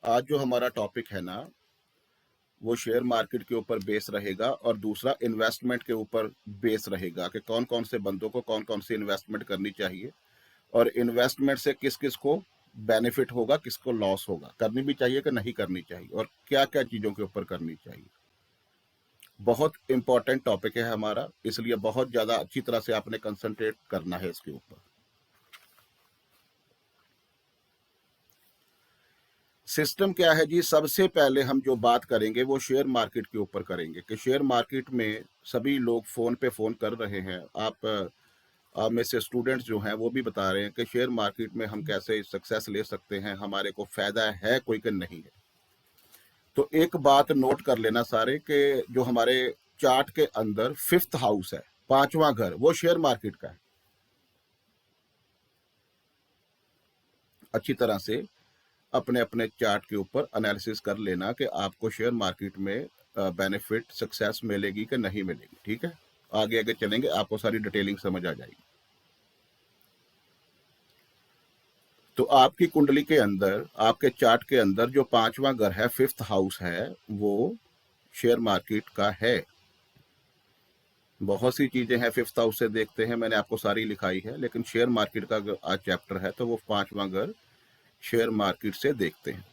आज जो हमारा टॉपिक है ना, वो शेयर मार्केट के ऊपर बेस रहेगा और दूसरा इन्वेस्टमेंट के ऊपर बेस रहेगा कि कौन कौन से बंदों को कौन कौन सी इन्वेस्टमेंट करनी चाहिए और इन्वेस्टमेंट से किस किस को बेनिफिट होगा, किसको लॉस होगा, करनी भी चाहिए कि नहीं करनी चाहिए और क्या क्या चीज़ों के ऊपर करनी चाहिए। बहुत इंपॉर्टेंट टॉपिक है हमारा, इसलिए बहुत ज़्यादा अच्छी तरह से आपने कंसंट्रेट करना है इसके ऊपर। सिस्टम क्या है जी? सबसे पहले हम जो बात करेंगे वो शेयर मार्केट के ऊपर करेंगे कि शेयर मार्केट में सभी लोग फ़ोन पे फ़ोन कर रहे हैं। आप में से स्टूडेंट्स जो हैं वो भी बता रहे हैं कि शेयर मार्केट में हम कैसे सक्सेस ले सकते हैं, हमारे को फ़ायदा है कोई कि नहीं है। तो एक बात नोट कर लेना सारे कि जो हमारे चार्ट के अंदर 5th हाउस है, 5वां घर, वो शेयर मार्केट का है। अच्छी तरह से अपने अपने चार्ट के ऊपर एनालिसिस कर लेना कि आपको शेयर मार्केट में बेनिफिट सक्सेस मिलेगी कि नहीं मिलेगी। ठीक है, आगे आगे चलेंगे, आपको सारी डिटेलिंग समझ आ जाएगी। तो आपकी कुंडली के अंदर, आपके चार्ट के अंदर जो 5वां घर है, 5th हाउस है, वो शेयर मार्केट का है। बहुत सी चीजें हैं 5th हाउस से देखते हैं, मैंने आपको सारी लिखाई है, लेकिन शेयर मार्केट का आज चैप्टर है तो वो 5वां घर शेयर मार्केट से देखते हैं।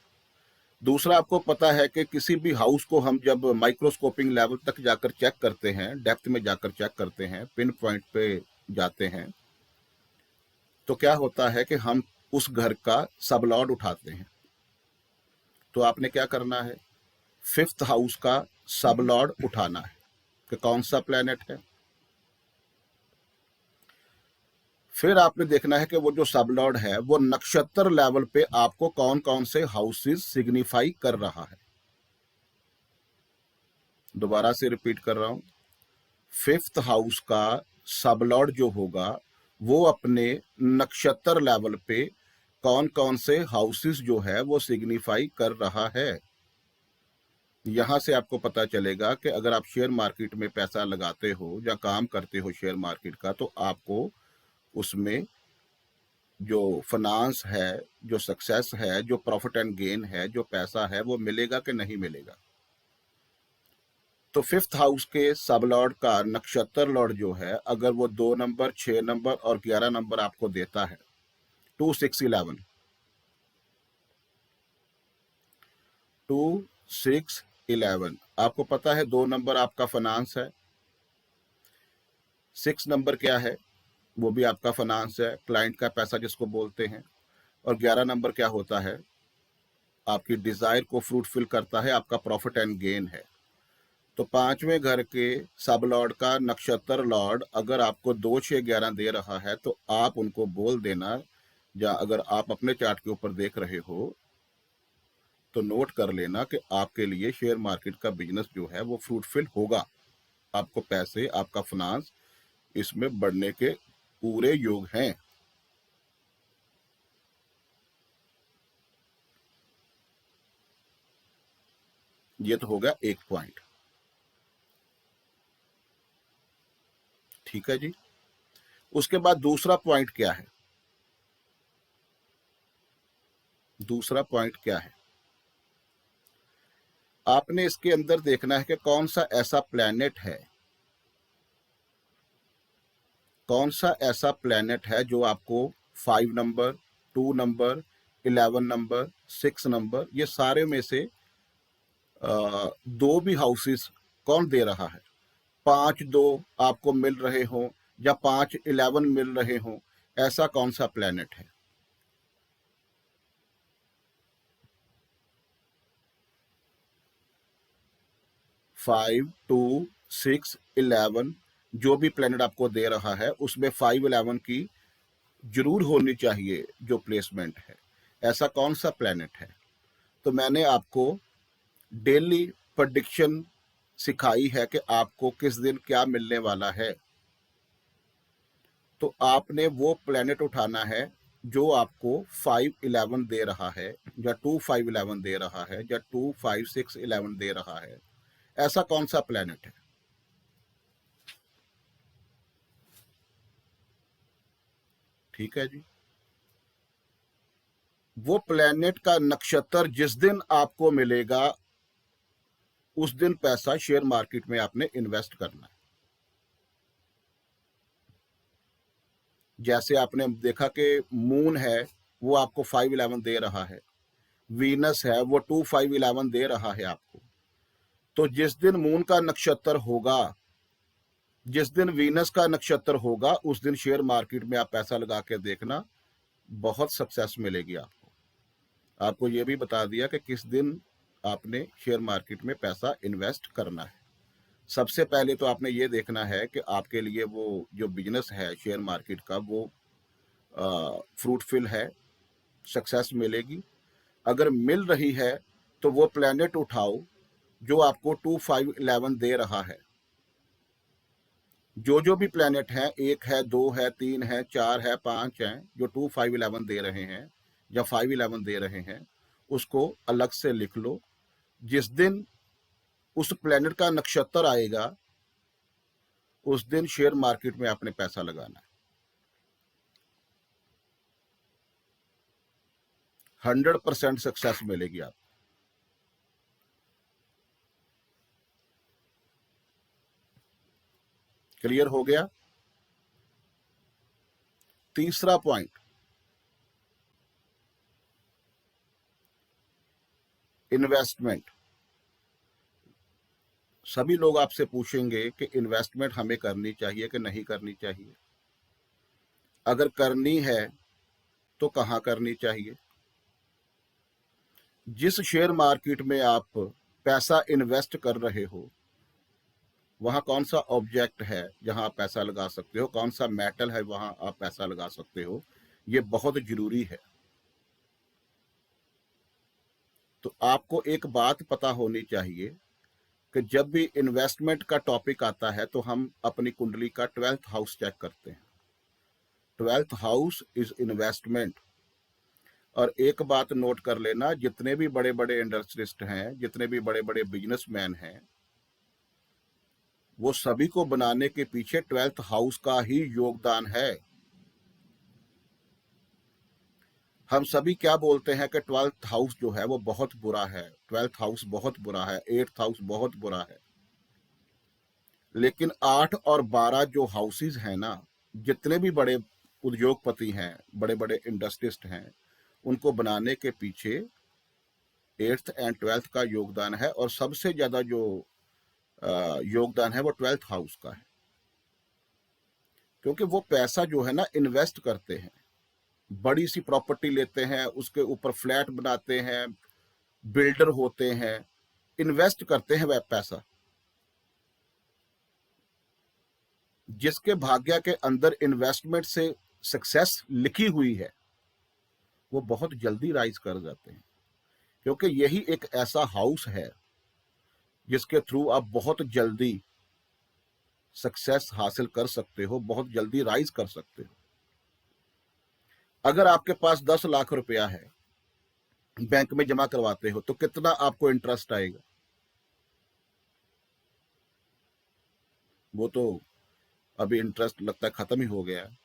दूसरा, आपको पता है कि किसी भी हाउस को हम जब माइक्रोस्कोपिंग लेवल तक जाकर चेक करते हैं, डेप्थ में जाकर चेक करते हैं, पिन पॉइंट पे जाते हैं, तो क्या होता है कि हम उस घर का सबलॉर्ड उठाते हैं। तो आपने क्या करना है? 5th हाउस का सबलॉर्ड उठाना है कि कौन सा प्लेनेट है। फिर आपने देखना है कि वो जो सबलॉर्ड है वो नक्षत्र लेवल पे आपको कौन कौन से हाउसेस सिग्निफाई कर रहा है। दोबारा से रिपीट कर रहा हूं, 5th हाउस का सबलॉर्ड जो होगा वो अपने नक्षत्र लेवल पे कौन कौन से हाउसेस जो है वो सिग्निफाई कर रहा है। यहां से आपको पता चलेगा कि अगर आप शेयर मार्केट में पैसा लगाते हो या काम करते हो शेयर मार्केट का, तो आपको उसमें जो फाइनेंस है, जो सक्सेस है, जो प्रॉफिट एंड गेन है, जो पैसा है, वो मिलेगा कि नहीं मिलेगा। तो 5th हाउस के सब लॉर्ड का नक्षत्र लॉर्ड जो है, अगर वो 2 नंबर, 6 नंबर और 11 नंबर आपको देता है, 2 6 11, 2 6 11, आपको पता है 2 नंबर आपका फाइनेंस है, 6 नंबर क्या है? वो भी आपका फाइनेंस है, क्लाइंट का पैसा जिसको बोलते हैं, और 11 नंबर क्या होता है? आपकी डिजायर को फ्रूटफिल करता है, आपका प्रॉफिट एंड गेन है। तो 5वें घर के सब लॉर्ड का नक्षत्र लॉर्ड अगर आपको 2 6 11 दे रहा है, तो आप उनको बोल देना, या अगर आप अपने चार्ट के ऊपर देख रहे हो तो नोट कर लेना कि आपके लिए शेयर मार्केट का बिजनेस जो है वो फ्रूटफिल होगा। आपको पैसे, आपका फाइनेंस इसमें बढ़ने के पूरे योग हैं। ये तो होगा एक पॉइंट। ठीक है जी। उसके बाद दूसरा पॉइंट क्या है? दूसरा पॉइंट क्या है? आपने इसके अंदर देखना है कि कौन सा ऐसा प्लैनेट है, कौन सा ऐसा प्लैनेट है जो आपको 5 नंबर, 2 नंबर, 11 नंबर, 6 नंबर, ये सारे में से दो भी हाउसेस कौन दे रहा है? 5 2 आपको मिल रहे हो या 5 11 मिल रहे हो, ऐसा कौन सा प्लैनेट है? 5 2 6 11 जो भी प्लैनेट आपको दे रहा है उसमें 5 11 की जरूर होनी चाहिए जो प्लेसमेंट है। ऐसा कौन सा प्लैनेट है? तो मैंने आपको डेली प्रेडिक्शन सिखाई है कि आपको किस दिन क्या मिलने वाला है। तो आपने वो प्लेनेट उठाना है जो आपको 5 11 दे रहा है, या 2 5 11 दे रहा है, या 2 5 6 11 दे रहा है। ऐसा कौन सा प्लेनेट है? ठीक है जी। वो प्लेनेट का नक्षत्र जिस दिन आपको मिलेगा उस दिन पैसा शेयर मार्केट में आपने इन्वेस्ट करना है। जैसे आपने देखा कि मून है वो आपको 511 दे रहा है, वीनस है वो 2511 दे रहा है आपको। तो जिस दिन मून का नक्षत्र होगा, जिस दिन वीनस का नक्षत्र होगा, उस दिन शेयर मार्केट में आप पैसा लगा के देखना, बहुत सक्सेस मिलेगी आपको। आपको ये भी बता दिया कि किस दिन आपने शेयर मार्केट में पैसा इन्वेस्ट करना है। सबसे पहले तो आपने ये देखना है कि आपके लिए वो जो बिजनेस है शेयर मार्केट का वो फ्रूटफुल है, सक्सेस मिलेगी। अगर मिल रही है तो वो प्लेनेट उठाओ जो आपको 2511 दे रहा है। जो भी प्लेनेट हैं, 1 है, 2 है, 3 है, 4 है, 5 हैं, जो 2511 दे रहे हैं या 511 दे रहे हैं, उसको अलग से लिख लो। जिस दिन उस प्लेनेट का नक्षत्र आएगा उस दिन शेयर मार्केट में आपने पैसा लगाना है। 100% सक्सेस मिलेगी आपको। क्लियर हो गया? तीसरा पॉइंट, इन्वेस्टमेंट। सभी लोग आपसे पूछेंगे कि इन्वेस्टमेंट हमें करनी चाहिए कि नहीं करनी चाहिए। अगर करनी है तो कहाँ करनी चाहिए? जिस शेयर मार्केट में आप पैसा इन्वेस्ट कर रहे हो वहां कौन सा ऑब्जेक्ट है जहां आप पैसा लगा सकते हो, कौन सा मेटल है वहां आप पैसा लगा सकते हो, ये बहुत जरूरी है। तो आपको एक बात पता होनी चाहिए कि जब भी इन्वेस्टमेंट का टॉपिक आता है तो हम अपनी कुंडली का 12th हाउस चेक करते हैं। 12th house is investment. और एक बात नोट कर लेना, जितने भी बड़े बड़े इंडस्ट्रिस्ट हैं, जितने भी बड़े बड़े बिजनेसमैन हैं, वो सभी को बनाने के पीछे 12th हाउस का ही योगदान है। हम सभी क्या बोलते हैं कि 12th हाउस जो है वो बहुत बुरा है, 12th हाउस बहुत बुरा है, 8th हाउस बहुत बुरा है। लेकिन 8 और 12 जो हाउसेज हैं ना, जितने भी बड़े उद्योगपति हैं, बड़े बड़े इंडस्ट्रिस्ट हैं, उनको बनाने के पीछे 8th एंड 12th का योगदान है। और सबसे ज्यादा जो योगदान है वो 12th हाउस का है, क्योंकि वो पैसा जो है ना इन्वेस्ट करते हैं, बड़ी सी प्रॉपर्टी लेते हैं, उसके ऊपर फ्लैट बनाते हैं, बिल्डर होते हैं, इन्वेस्ट करते हैं वह पैसा। जिसके भाग्य के अंदर इन्वेस्टमेंट से सक्सेस लिखी हुई है वो बहुत जल्दी राइज कर जाते हैं, क्योंकि यही एक ऐसा हाउस है जिसके थ्रू आप बहुत जल्दी सक्सेस हासिल कर सकते हो, बहुत जल्दी राइज कर सकते हो। अगर आपके पास 10 लाख रुपया है, बैंक में जमा करवाते हो, तो कितना आपको इंटरेस्ट आएगा? वो तो अभी इंटरेस्ट लगता है खत्म ही हो गया है।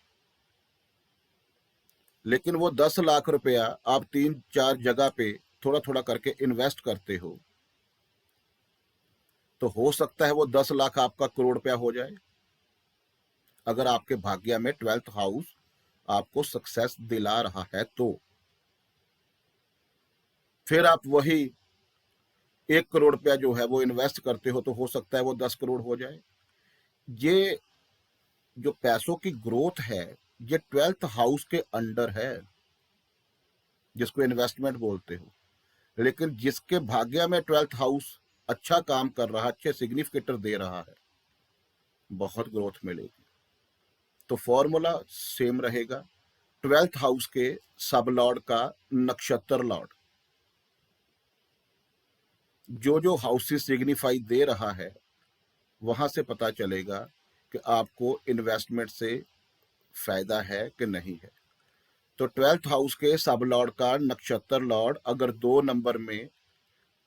लेकिन वो 10 लाख रुपया आप 3-4 जगह पे थोड़ा थोड़ा करके इन्वेस्ट करते हो, तो हो सकता है वो 10 लाख आपका करोड़ रुपया हो जाए, अगर आपके भाग्य में 12th हाउस आपको सक्सेस दिला रहा है तो। फिर आप वही 1 करोड़ रुपया जो है वो इन्वेस्ट करते हो, तो हो सकता है वो 10 करोड़ हो जाए। ये जो पैसों की ग्रोथ है ये 12th हाउस के अंडर है, जिसको इन्वेस्टमेंट बोलते हो। लेकिन जिसके भाग्य में 12th हाउस अच्छा काम कर रहा, अच्छे सिग्निफिकेटर दे रहा है, बहुत ग्रोथ मिलेगी। तो फॉर्मूला सेम रहेगा, 12th हाउस के सब लॉर्ड का नक्षत्र लॉर्ड जो हाउसेस सिग्निफाई दे रहा है, वहां से पता चलेगा कि आपको इन्वेस्टमेंट से फायदा है कि नहीं है। तो 12th हाउस के सब लॉर्ड का नक्षत्र लॉर्ड अगर 2 नंबर में,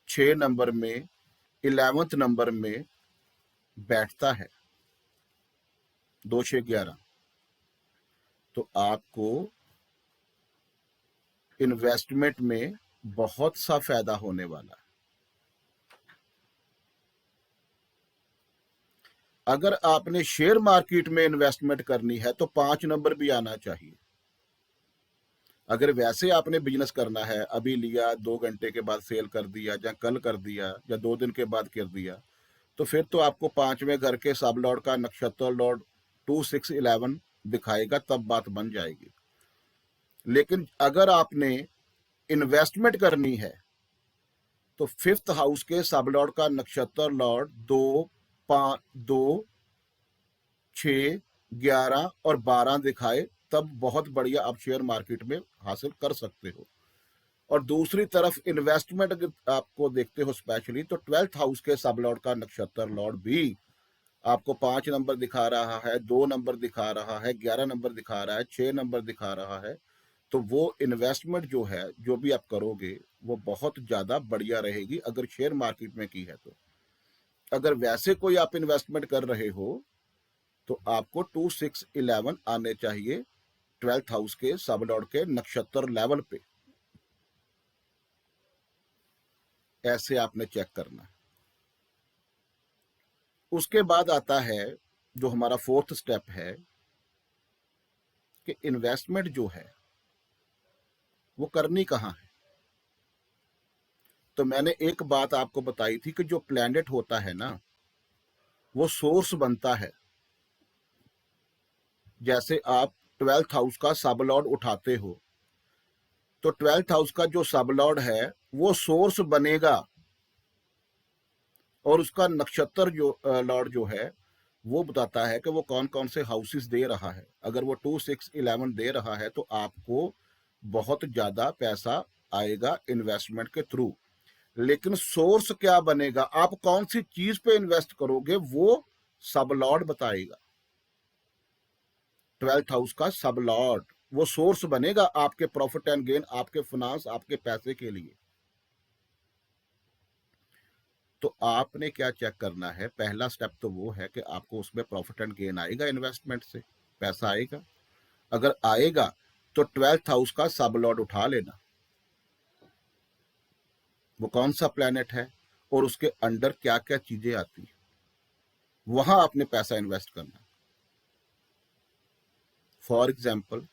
6 नंबर में, 11th नंबर में बैठता है, 2, 6, 11, तो आपको इन्वेस्टमेंट में बहुत सा फायदा होने वाला है। अगर आपने शेयर मार्केट में इन्वेस्टमेंट करनी है तो 5 नंबर भी आना चाहिए। अगर वैसे आपने बिजनेस करना है, अभी लिया 2 घंटे के बाद सेल कर दिया, या कल कर दिया, या 2 दिन के बाद कर दिया, तो फिर तो आपको 5वें घर के सब लॉर्ड का नक्षत्र लॉर्ड 2 6 11 दिखाएगा, तब बात बन जाएगी। लेकिन अगर आपने इन्वेस्टमेंट करनी है तो 5th हाउस के सब लॉर्ड का नक्षत्र लॉर्ड 2 5 2 6 11 और 12 दिखाए, तब बहुत बढ़िया आप शेयर मार्केट में हासिल कर सकते हो। और दूसरी तरफ इन्वेस्टमेंट अगर आपको देखते हो स्पेशली, तो 12th हाउस के सब लॉर्ड का नक्षत्र लॉर्ड भी आपको 5 नंबर दिखा रहा है, 2 नंबर दिखा रहा है, 11 नंबर दिखा रहा है, 6 नंबर दिखा रहा है। तो वो इन्वेस्टमेंट जो है, जो भी आप करोगे, वो बहुत ज्यादा बढ़िया रहेगी अगर शेयर मार्केट में की है तो। अगर वैसे कोई आप इन्वेस्टमेंट कर रहे हो तो आपको 2 6 11 आने चाहिए 12th हाउस के सब लॉर्ड के नक्षत्र लेवल पे। ऐसे आपने चेक करना है। उसके बाद आता है जो हमारा 4th स्टेप है कि इन्वेस्टमेंट जो है वो करनी कहाँ है। तो मैंने एक बात आपको बताई थी कि जो प्लैनेट होता है ना, वो सोर्स बनता है। जैसे आप 12th हाउस का सब लॉर्ड उठाते हो, तो 12th हाउस का जो सब लॉर्ड है वो सोर्स बनेगा, और उसका नक्षत्र जो लॉर्ड जो है वो बताता है कि वो कौन कौन से हाउसेस दे रहा है। अगर वो 2 6 11 दे रहा है तो आपको बहुत ज्यादा पैसा आएगा इन्वेस्टमेंट के थ्रू। लेकिन सोर्स क्या बनेगा, आप कौन सी चीज पे इन्वेस्ट करोगे, वो सब लॉर्ड बताएगा। 12th हाउस का सब लॉर्ड वो सोर्स बनेगा आपके प्रॉफिट एंड गेन, आपके फाइनेंस, आपके पैसे के लिए। तो आपने क्या चेक करना है, पहला स्टेप तो वो है कि आपको उसमें प्रॉफिट एंड गेन आएगा, इन्वेस्टमेंट से पैसा आएगा। अगर आएगा तो 12th हाउस का सब लॉर्ड उठा लेना, वो कौन सा प्लैनेट है और उसके अंडर क्या क्या चीजें आती है, वहां आपने पैसा इन्वेस्ट करना। फॉर एग्जाम्पल,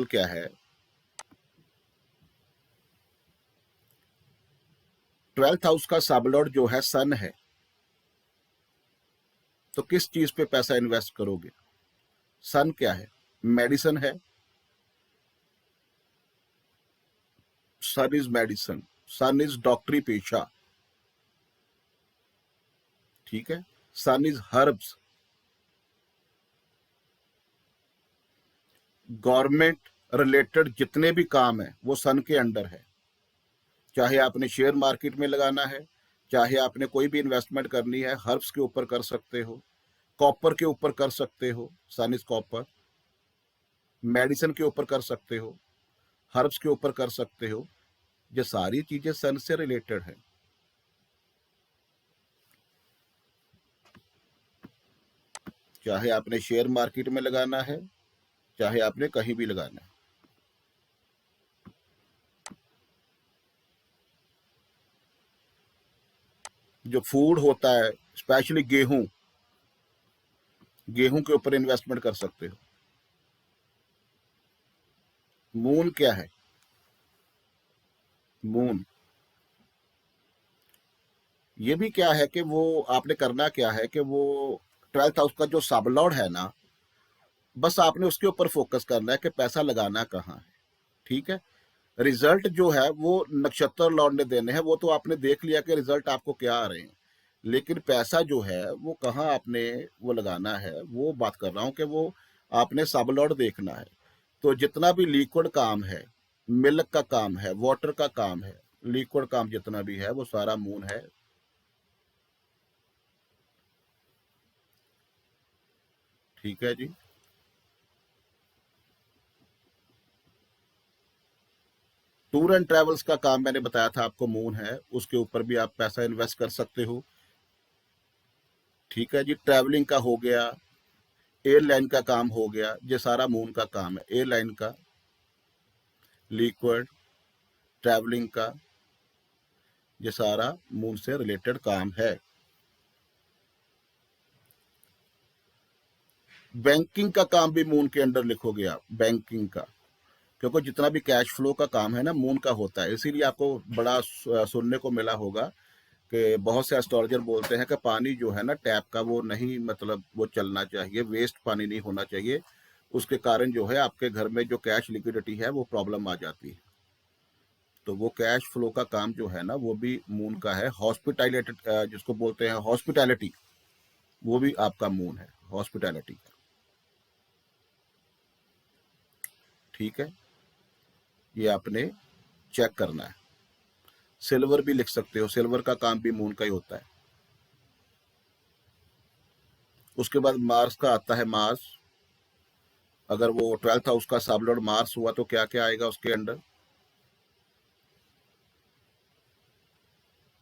क्या है, 12th हाउस का सब लॉर्ड जो है सन है, तो किस चीज पे पैसा इन्वेस्ट करोगे। सन क्या है, मेडिसिन है। सन इज मेडिसिन, सन इज डॉक्टरी पेशा, ठीक है। सन इज हर्ब्स। गवर्नमेंट रिलेटेड जितने भी काम है वो सन के अंडर है। चाहे आपने शेयर मार्केट में लगाना है, चाहे आपने कोई भी इन्वेस्टमेंट करनी है, हर्ब्स के ऊपर कर सकते हो, कॉपर के ऊपर कर सकते हो, सन इज कॉपर। मेडिसिन के ऊपर कर सकते हो, हर्ब्स के ऊपर कर सकते हो। ये सारी चीजें सन से रिलेटेड है। चाहे आपने शेयर मार्केट में लगाना है, चाहे आपने कहीं भी लगाना है। जो फूड होता है, स्पेशली गेहूं, गेहूं के ऊपर इन्वेस्टमेंट कर सकते हो। मून क्या है, मून, ये भी क्या है कि वो आपने करना क्या है कि वो 12th हाउस का जो सब लॉर्ड है ना, बस आपने उसके ऊपर फोकस करना है कि पैसा लगाना कहाँ है, ठीक है। रिजल्ट जो है वो नक्षत्र लॉर्ड ने देने हैं, वो तो आपने देख लिया कि रिजल्ट आपको क्या आ रहे हैं। लेकिन पैसा जो है वो कहाँ आपने वो लगाना है, वो बात कर रहा हूँ कि वो आपने सब लॉर्ड देखना है। तो जितना भी लिक्विड काम है, मिल्क का काम है, वाटर का काम है, लिक्विड काम जितना भी है वो सारा मून है। ठीक है जी। टूर एंड ट्रेवल्स का काम मैंने बताया था आपको, मून है, उसके ऊपर भी आप पैसा इन्वेस्ट कर सकते हो। ठीक है जी, ट्रैवलिंग का हो गया, एयरलाइन का काम हो गया, ये सारा मून का काम है। एयरलाइन का, लिक्विड, ट्रैवलिंग का, ये सारा मून से रिलेटेड काम है। बैंकिंग का काम भी मून के अंडर लिखोगे आप, बैंकिंग का, क्योंकि जितना भी कैश फ्लो का काम है ना मून का होता है। इसीलिए आपको बड़ा सुनने को मिला होगा कि बहुत से एस्ट्रोलॉजर बोलते हैं कि पानी जो है ना टैप का वो नहीं, मतलब वो चलना चाहिए, वेस्ट पानी नहीं होना चाहिए। उसके कारण जो है आपके घर में जो कैश लिक्विडिटी है वो प्रॉब्लम आ जाती है। तो वो कैश फ्लो का काम जो है ना वो भी मून का है। हॉस्पिटैलिटी, जिसको बोलते हैं हॉस्पिटैलिटी, वो भी आपका मून है, हॉस्पिटैलिटी। ठीक है, ये आपने चेक करना है। सिल्वर भी लिख सकते हो, सिल्वर का काम भी मून का ही होता है। उसके बाद मार्स का आता है, मार्स। अगर वो 12th हाउस का सब लॉर्ड मार्स हुआ तो क्या क्या आएगा उसके अंडर?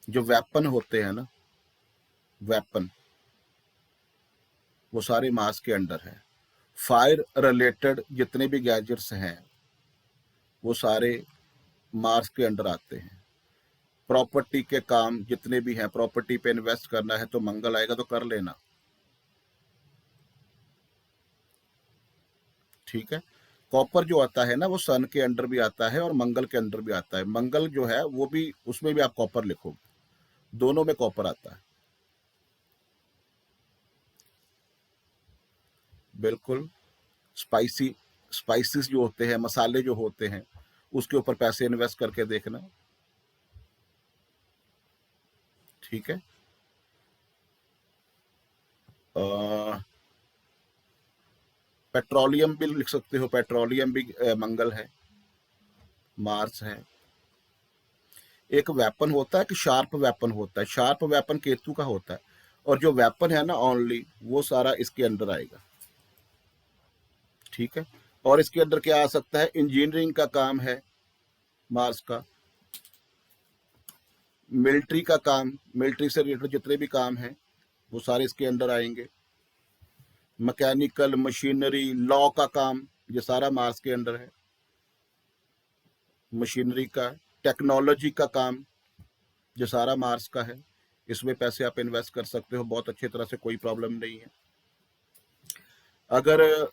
जो वेपन होते हैं ना, वेपन, वो सारे मार्स के अंडर है। फायर रिलेटेड जितने भी गैजेट्स हैं वो सारे मार्स के अंडर आते हैं। प्रॉपर्टी के काम जितने भी हैं, प्रॉपर्टी पे इन्वेस्ट करना है तो मंगल आएगा तो कर लेना। ठीक है, कॉपर जो आता है ना वो सन के अंडर भी आता है और मंगल के अंडर भी आता है। मंगल जो है वो भी, उसमें भी आप कॉपर लिखोगे, दोनों में कॉपर आता है। बिल्कुल। स्पाइसी, स्पाइसेस जो होते हैं, मसाले जो होते हैं, उसके ऊपर पैसे इन्वेस्ट करके देखना। ठीक है, पेट्रोलियम भी लिख सकते हो, पेट्रोलियम भी मंगल है, मार्स है। एक वेपन होता है कि शार्प वेपन होता है, शार्प वेपन केतु का होता है, और जो वेपन है ना ओनली, वो सारा इसके अंदर आएगा। ठीक है, और इसके अंदर क्या आ सकता है? इंजीनियरिंग का काम है मार्स का, मिलिट्री का काम, मिलिट्री से रिलेटेड जितने भी काम हैं वो सारे इसके अंदर आएंगे। मैकेनिकल, मशीनरी, लॉ का काम, ये सारा मार्स के अंडर है। मशीनरी का, टेक्नोलॉजी का काम, ये सारा मार्स का है। इसमें पैसे आप इन्वेस्ट कर सकते हो बहुत अच्छी तरह से, कोई प्रॉब्लम नहीं है। अगर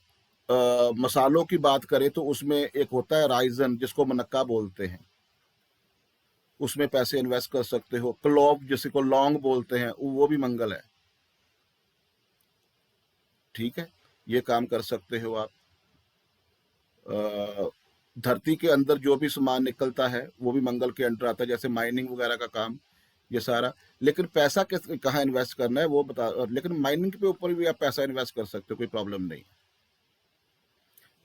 मसालों की बात करें तो उसमें एक होता है राइजन, जिसको मनक्का बोलते हैं, उसमें पैसे इन्वेस्ट कर सकते हो। क्लोव, जिसे को लौंग बोलते हैं, वो भी मंगल है। ठीक है, ये काम कर सकते हो आप। अ, धरती के अंदर जो भी सामान निकलता है वो भी मंगल के अंडर आता है, जैसे माइनिंग वगैरह का काम, ये सारा। लेकिन पैसा किस कहाँ इन्वेस्ट करना है वो बता, लेकिन माइनिंग के ऊपर भी आप पैसा इन्वेस्ट कर सकते हो, कोई प्रॉब्लम नहीं।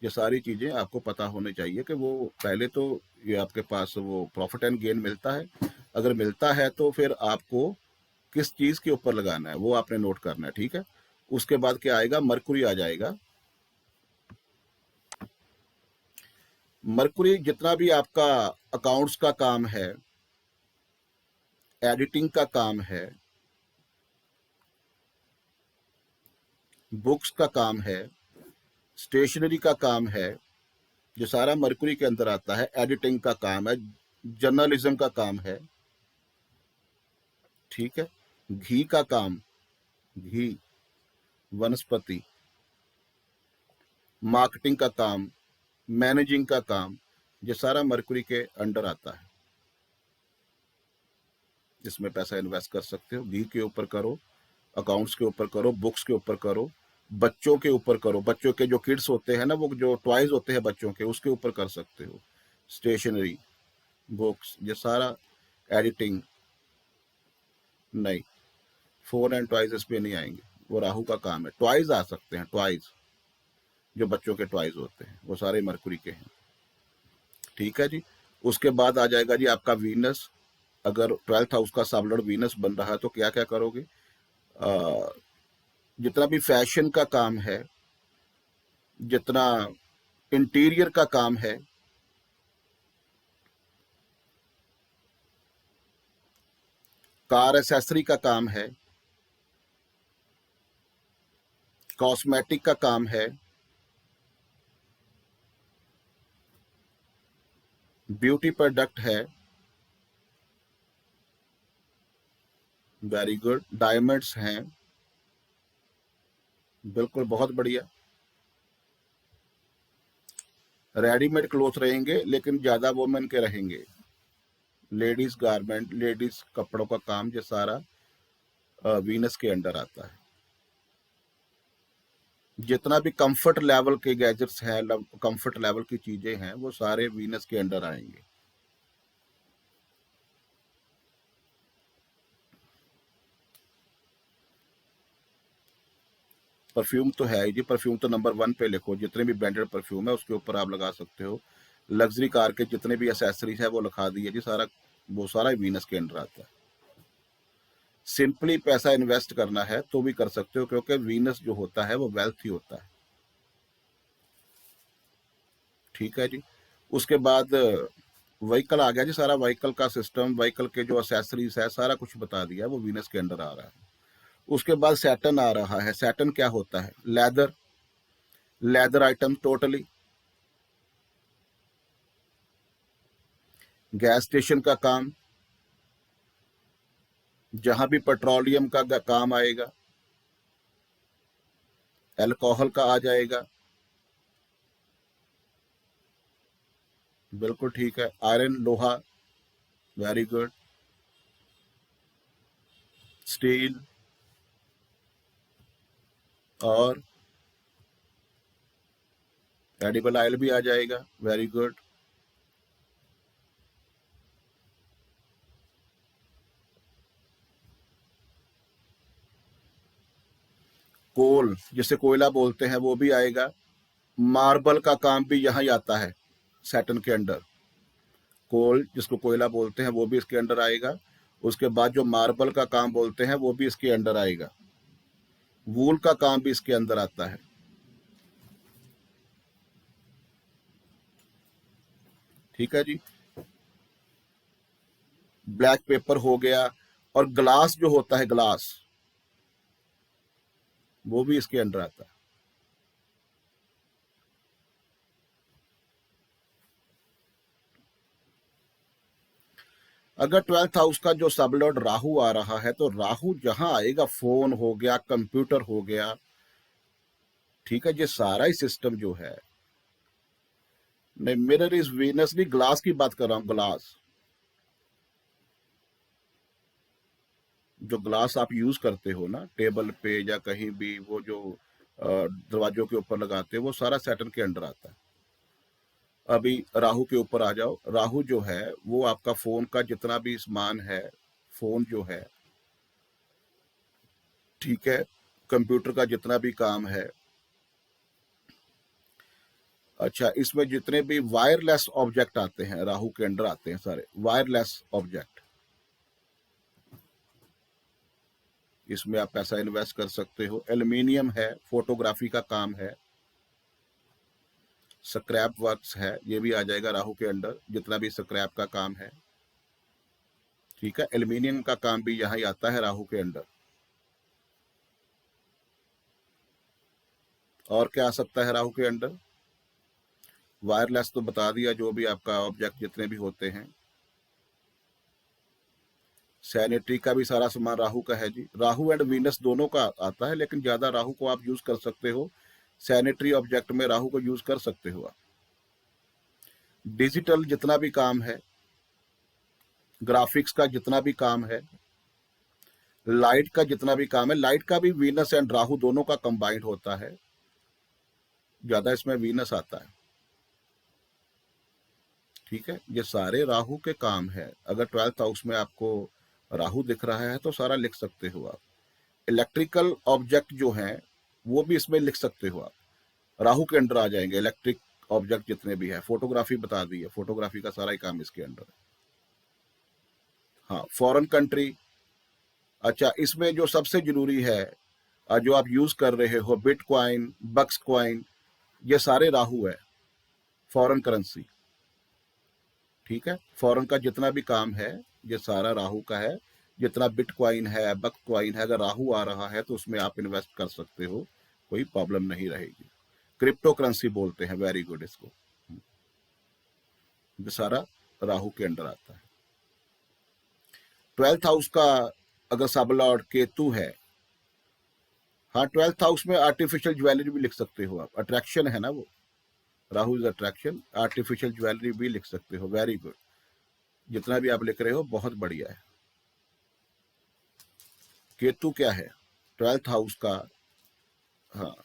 ये सारी चीज़ें आपको पता होनी चाहिए कि वो पहले तो ये आपके पास वो प्रॉफिट एंड गेन मिलता है। अगर मिलता है तो फिर आपको किस चीज़ के ऊपर लगाना है वो आपने नोट करना है। ठीक है, उसके बाद क्या आएगा? मरकुरी आ जाएगा। मरकुरी जितना भी आपका अकाउंट्स का काम है, एडिटिंग का काम है, बुक्स का काम है, स्टेशनरी का काम है, जो सारा मरकुरी के अंदर आता है। एडिटिंग का काम है, जर्नलिज्म का काम है। ठीक है, घी का काम, घी, वनस्पति, मार्केटिंग का काम, मैनेजिंग का काम, ये सारा मरकुरी के अंडर आता है। इसमें पैसा इन्वेस्ट कर सकते हो। घी के ऊपर करो, अकाउंट्स के ऊपर करो, बुक्स के ऊपर करो, बच्चों के ऊपर करो, बच्चों के जो किड्स होते हैं ना, वो जो टॉयज होते हैं बच्चों के, उसके ऊपर कर सकते हो। स्टेशनरी, बुक्स, ये सारा। एडिटिंग नहीं, फोन एंड टॉयज इस पे नहीं आएंगे, वो राहु का काम है। टॉयज आ सकते हैं, टॉयज, जो बच्चों के टॉयज होते हैं वो सारे मरकुरी के हैं। ठीक है जी, उसके बाद आ जाएगा जी आपका वीनस। अगर 12th हाउस का सब लॉर्ड वीनस बन रहा है तो क्या क्या करोगे? जितना भी फैशन का काम है, जितना इंटीरियर का काम है, कार एसेसरी का काम है, कॉस्मेटिक का काम है, ब्यूटी प्रोडक्ट है, वेरी गुड, डायमंड्स हैं, बिल्कुल बहुत बढ़िया, रेडीमेड क्लोथ रहेंगे लेकिन ज्यादा वुमेन के रहेंगे, लेडीज गारमेंट, लेडीज कपड़ों का काम, ये सारा वीनस के अंडर आता है। जितना भी कंफर्ट लेवल के गैजेट्स हैं, कंफर्ट लेवल की चीजें हैं, वो सारे वीनस के अंडर आएंगे। परफ्यूम तो है ही जी, परफ्यूम तो नंबर 1 पे लिखो, जितने भी ब्रांडेड परफ्यूम है उसके ऊपर आप लगा सकते हो। लग्जरी कार के जितने भी एसेसरीज है वो लिखा दिए जी, सारा वो सारा वीनस के अंडर आता है। सिंपली पैसा इन्वेस्ट करना है तो भी कर सकते हो, क्योंकि वीनस जो होता है वो वेल्थ ही होता है। ठीक है जी। उसके बाद व्हीकल आ गया जी, सारा व्हीकल का सिस्टम, व्हीकल के जो एसेसरीज है सारा कुछ बता दिया, वो वीनस के अंडर आ रहा है। उसके बाद सैटर्न आ रहा है। सैटर्न क्या होता है? Leather, leather item totally. Gas station का काम, जहां भी पेट्रोलियम का काम आएगा, अल्कोहल का आ जाएगा, बिल्कुल ठीक है। आयरन, लोहा, वेरी गुड। स्टील और एडिबल ऑयल भी आ जाएगा, वेरी गुड। कोल, जिसे कोयला बोलते हैं, वो भी आएगा। मार्बल का काम भी यहाँ ही आता है सैटर्न के अंडर। कोल जिसको कोयला बोलते हैं वो भी इसके अंडर आएगा। उसके बाद जो मार्बल का काम बोलते हैं वो भी इसके अंडर आएगा। वूल का काम भी इसके अंदर आता है। ठीक है जी। ब्लैक पेपर हो गया। और ग्लास जो होता है, ग्लास, वो भी इसके अंडर आता है। अगर 12th हाउस का जो सबलॉर्ड राहु आ रहा है, तो राहु जहां आएगा, फोन हो गया, कंप्यूटर हो गया, ठीक है, ये सारा ही सिस्टम जो है। नहीं, मिरर इज वीनस नहीं, ग्लास की बात कर रहा हूं, ग्लास। जो ग्लास आप यूज करते हो ना टेबल पे या कहीं भी, वो जो दरवाजों के ऊपर लगाते हो, वो सारा सैटर्न के अंडर आता है। अभी राहु के ऊपर आ जाओ। राहु जो है वो आपका फोन का जितना भी सामान है, फोन जो है, ठीक है, कंप्यूटर का जितना भी काम है, अच्छा, इसमें जितने भी वायरलेस ऑब्जेक्ट आते हैं राहु के अंडर आते हैं, सारे वायरलेस ऑब्जेक्ट। इसमें आप पैसा इन्वेस्ट कर सकते हो। एल्युमिनियम है, फोटोग्राफी का काम है, स्क्रैप वर्क्स है, ये भी आ जाएगा राहु के अंडर, जितना भी स्क्रैप का काम है। ठीक है, एल्युमिनियम का काम भी यहाँ ही आता है राहु के अंडर। और क्या आ सकता है राहु के अंडर? वायरलेस तो बता दिया, जो भी आपका ऑब्जेक्ट जितने भी होते हैं। सैनिटरी का भी सारा सामान राहु का है जी। राहु एंड वीनस दोनों का आता है, लेकिन ज्यादा राहु को आप यूज कर सकते हो। सैनिटरी ऑब्जेक्ट में राहु को यूज कर सकते हो आप। डिजिटल जितना भी काम है, ग्राफिक्स का जितना भी काम है, लाइट का जितना भी काम है, लाइट का भी वीनस एंड राहु दोनों का कंबाइंड होता है, ज्यादा इसमें वीनस आता है। ठीक है, ये सारे राहु के काम है। अगर 12th हाउस में आपको राहु दिख रहा है तो सारा लिख सकते हो आप। इलेक्ट्रिकल ऑब्जेक्ट जो हैं वो भी इसमें लिख सकते हो आप, राहु के अंडर आ जाएंगे इलेक्ट्रिक ऑब्जेक्ट जितने भी है। फोटोग्राफी बता दी है, फोटोग्राफी का सारा ही काम इसके अंडर है। हाँ, फॉरेन कंट्री। अच्छा, इसमें जो सबसे जरूरी है, जो आप यूज कर रहे हो, बिटकॉइन, बक्स कॉइन, ये सारे राहु है, फॉरेन करेंसी। ठीक है, फॉरेन का जितना भी काम है ये सारा राहु का है। जितना बिटकॉइन है, बककॉइन है, अगर राहु आ रहा है तो उसमें आप इन्वेस्ट कर सकते हो, कोई प्रॉब्लम नहीं रहेगी। क्रिप्टो करेंसी बोलते हैं, वेरी गुड इसको। ये सारा राहु के अंडर आता है। 12th हाउस का अगर सब लॉर्ड केतु है, हाँ 12th हाउस में आर्टिफिशियल ज्वेलरी भी लिख सकते हो आप, अट्रैक्शन है ना वो, Rahu is attraction, artificial jewellery भी लिख सकते हो, वेरी गुड। जितना भी आप लिख रहे हो बहुत बढ़िया है। केतु क्या है? 12th हाउस का, हाँ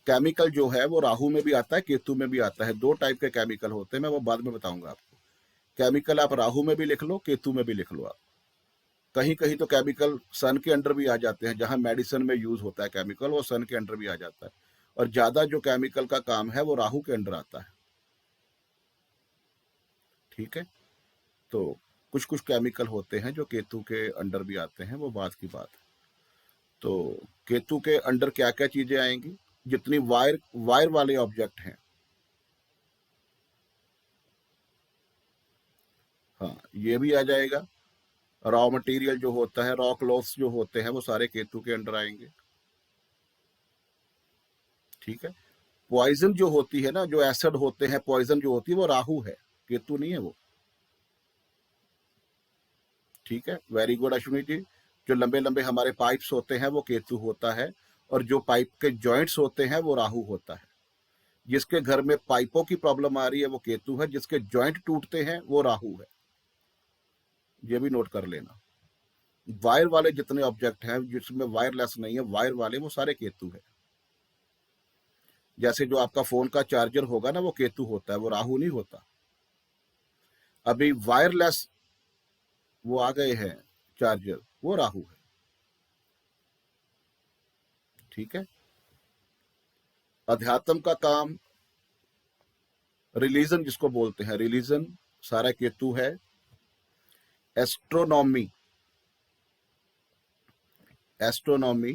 केमिकल जो है वो राहु में भी आता है, केतु में भी आता है। 2 टाइप के केमिकल होते हैं, मैं वो बाद में बताऊंगा आपको। केमिकल आप राहु में भी लिख लो, केतु में भी लिख लो आप। कहीं कहीं तो केमिकल सन के अंडर भी आ जाते हैं, जहां मेडिसिन में यूज होता है केमिकल, वो सन के अंडर भी आ जाता है। और ज्यादा जो केमिकल का काम है वो राहु के अंडर आता है। ठीक है, तो कुछ कुछ केमिकल होते हैं जो केतु के अंडर भी आते हैं, वो बात की बात है। तो केतु के अंडर क्या क्या चीजें आएंगी? जितनी वायर वायर वाले ऑब्जेक्ट हैं, हाँ ये भी आ जाएगा। रॉ मटेरियल जो होता है, रॉ क्लॉथ्स जो होते हैं, वो सारे केतु के अंडर आएंगे। ठीक है, पॉइजन जो होती है ना, जो एसिड होते हैं, पॉइजन जो होती है वो राहु है, केतु नहीं है वो। ठीक है, वेरी गुड अश्विनी जी। जो लंबे लंबे हमारे पाइप्स होते हैं वो केतु होता है, और जो पाइप के जॉइंट्स होते हैं वो राहु होता है। जिसके घर में पाइपों की प्रॉब्लम आ रही है वो केतु है, जिसके जॉइंट टूटते हैं वो राहु है। ये भी नोट कर लेना। वायर वाले जितने ऑब्जेक्ट हैं जिसमें वायरलेस नहीं है, वायर वाले, वो सारे केतु है। जैसे जो आपका फोन का चार्जर होगा ना, वो केतु होता है, वो राहु नहीं होता। अभी वायरलेस वो आ गए हैं चार्जर, वो राहु है। ठीक है, अध्यात्म का काम, रिलीजन जिसको बोलते हैं, रिलीजन सारा केतु है। एस्ट्रोनॉमी, एस्ट्रोनॉमी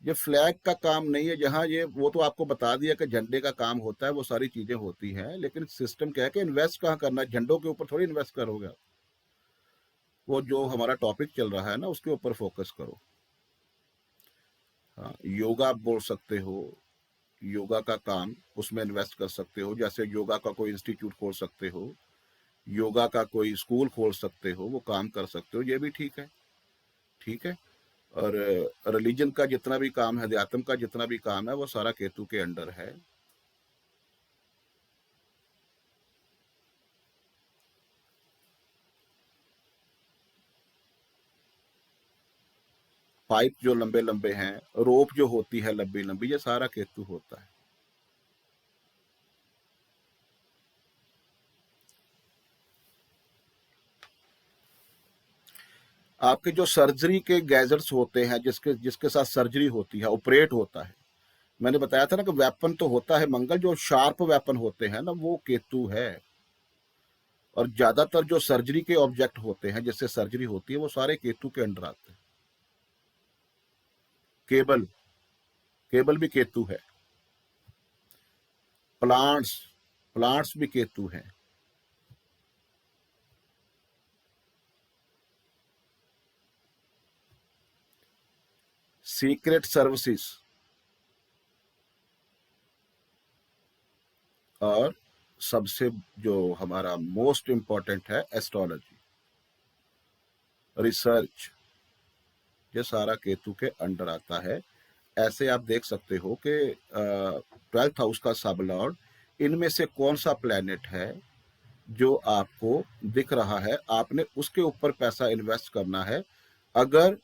ये फ्लैग का काम नहीं है, जहां ये वो तो आपको बता दिया कि झंडे का काम होता है, वो सारी चीजें होती हैं, लेकिन सिस्टम क्या है कि इन्वेस्ट कहाँ करना है, झंडों के ऊपर थोड़ी इन्वेस्ट करोगे आप। वो जो हमारा टॉपिक चल रहा है ना, उसके ऊपर फोकस करो। हाँ, योगा आप बोल सकते हो, योगा का काम उसमें इन्वेस्ट कर सकते हो। जैसे योगा का कोई इंस्टीट्यूट खोल सकते हो, योगा का कोई स्कूल खोल सकते हो, वो काम कर सकते हो, ये भी ठीक है। ठीक है, और रिलीजन का जितना भी काम है, अध्यात्म का जितना भी काम है, वो सारा केतु के अंडर है। पाइप जो लंबे लंबे हैं, रोप जो होती है लंबी लंबी, ये सारा केतु होता है। आपके जो सर्जरी के गैजेट्स होते हैं, जिसके जिसके साथ सर्जरी होती है, ऑपरेट होता है, मैंने बताया था ना कि वेपन तो होता है मंगल, जो शार्प वेपन होते हैं ना, वो केतु है। और ज्यादातर जो सर्जरी के ऑब्जेक्ट होते हैं, जिससे सर्जरी होती है, वो सारे केतु के अंडर आते हैं। केबल, केबल भी केतु है। प्लांट्स, प्लांट्स भी केतु हैं। सीक्रेट सर्विसेज, और सबसे जो हमारा मोस्ट इंपॉर्टेंट है, एस्ट्रोलॉजी, रिसर्च, ये सारा केतु के अंडर आता है। ऐसे आप देख सकते हो कि 12th हाउस का सब लॉर्ड, इनमें से कौन सा प्लेनेट है जो आपको दिख रहा है, आपने उसके ऊपर पैसा इन्वेस्ट करना है। अगर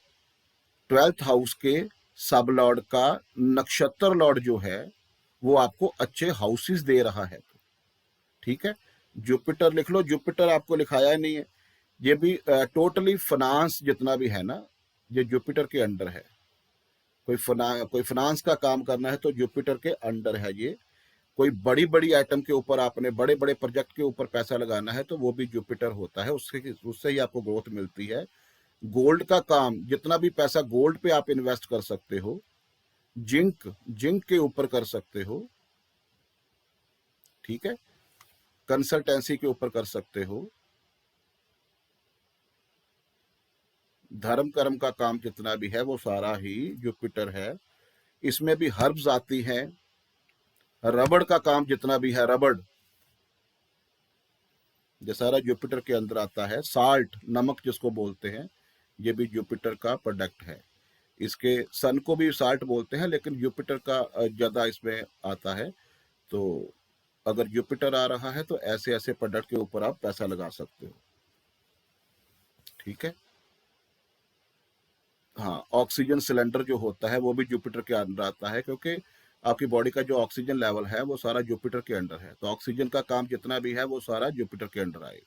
12th हाउस के सब लॉर्ड का नक्षत्र लॉर्ड जो है वो आपको अच्छे हाउसेस दे रहा है तो ठीक है। जुपिटर लिख लो, जुपिटर आपको लिखाया नहीं है। ये भी टोटली फाइनेंस जितना भी है ना, ये जुपिटर के अंडर है। कोई फाइनेंस का काम करना है तो जुपिटर के अंडर है ये। कोई बड़ी बड़ी आइटम के ऊपर, आपने बड़े बड़े प्रोजेक्ट के ऊपर पैसा लगाना है तो वो भी जुपिटर होता है, उससे उससे ही आपको ग्रोथ मिलती है। गोल्ड का काम, जितना भी पैसा गोल्ड पे आप इन्वेस्ट कर सकते हो, जिंक, जिंक के ऊपर कर सकते हो। ठीक है, कंसल्टेंसी के ऊपर कर सकते हो। धर्म कर्म का काम जितना भी है वो सारा ही जुपिटर है। इसमें भी हर्ब्स आती हैं। रबड़ का काम जितना भी है, रबड़ ये सारा जुपिटर के अंदर आता है। साल्ट, नमक जिसको बोलते हैं, ये भी जुपिटर का प्रोडक्ट है। इसके सन को भी साल्ट बोलते हैं, लेकिन जुपिटर का ज़्यादा इसमें आता है। तो अगर जुपिटर आ रहा है तो ऐसे ऐसे प्रोडक्ट के ऊपर आप पैसा लगा सकते हो। ठीक है। हाँ, ऑक्सीजन सिलेंडर जो होता है वो भी जुपिटर के अंडर आता है, क्योंकि आपकी बॉडी का जो ऑक्सीजन लेवल है वो सारा जुपिटर के अंडर है। तो ऑक्सीजन का काम जितना भी है वो सारा जुपिटर के अंडर आए।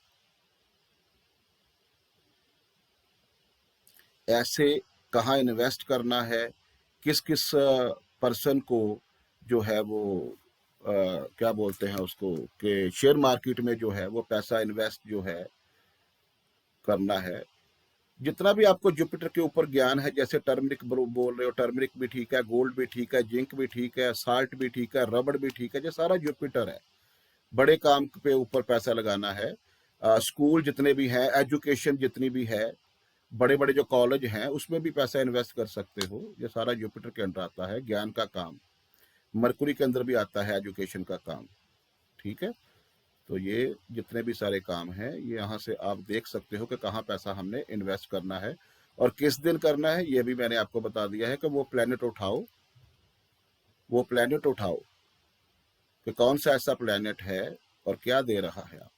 ऐसे कहाँ इन्वेस्ट करना है, किस किस पर्सन को जो है वो क्या बोलते हैं उसको, कि शेयर मार्केट में जो है वो पैसा इन्वेस्ट जो है करना है। जितना भी आपको जुपिटर के ऊपर ज्ञान है, जैसे टर्मरिक बोल रहे हो, टर्मरिक भी ठीक है, गोल्ड भी ठीक है, जिंक भी ठीक है, साल्ट भी ठीक है, रबड़ भी ठीक है, ये सारा जुपिटर है। बड़े काम पे ऊपर पैसा लगाना है। स्कूल जितने भी हैं, एजुकेशन जितनी भी है, बड़े बड़े जो कॉलेज हैं उसमें भी पैसा इन्वेस्ट कर सकते हो। ये सारा जुपिटर के अंदर आता है, ज्ञान का काम। मरकुरी के अंदर भी आता है एजुकेशन का काम। ठीक है। तो ये जितने भी सारे काम हैं, ये यहाँ से आप देख सकते हो कि कहाँ पैसा हमने इन्वेस्ट करना है और किस दिन करना है। ये भी मैंने आपको बता दिया है कि वो प्लेनेट उठाओ, वो प्लेनेट उठाओ कि कौन सा ऐसा प्लेनेट है और क्या दे रहा है आप।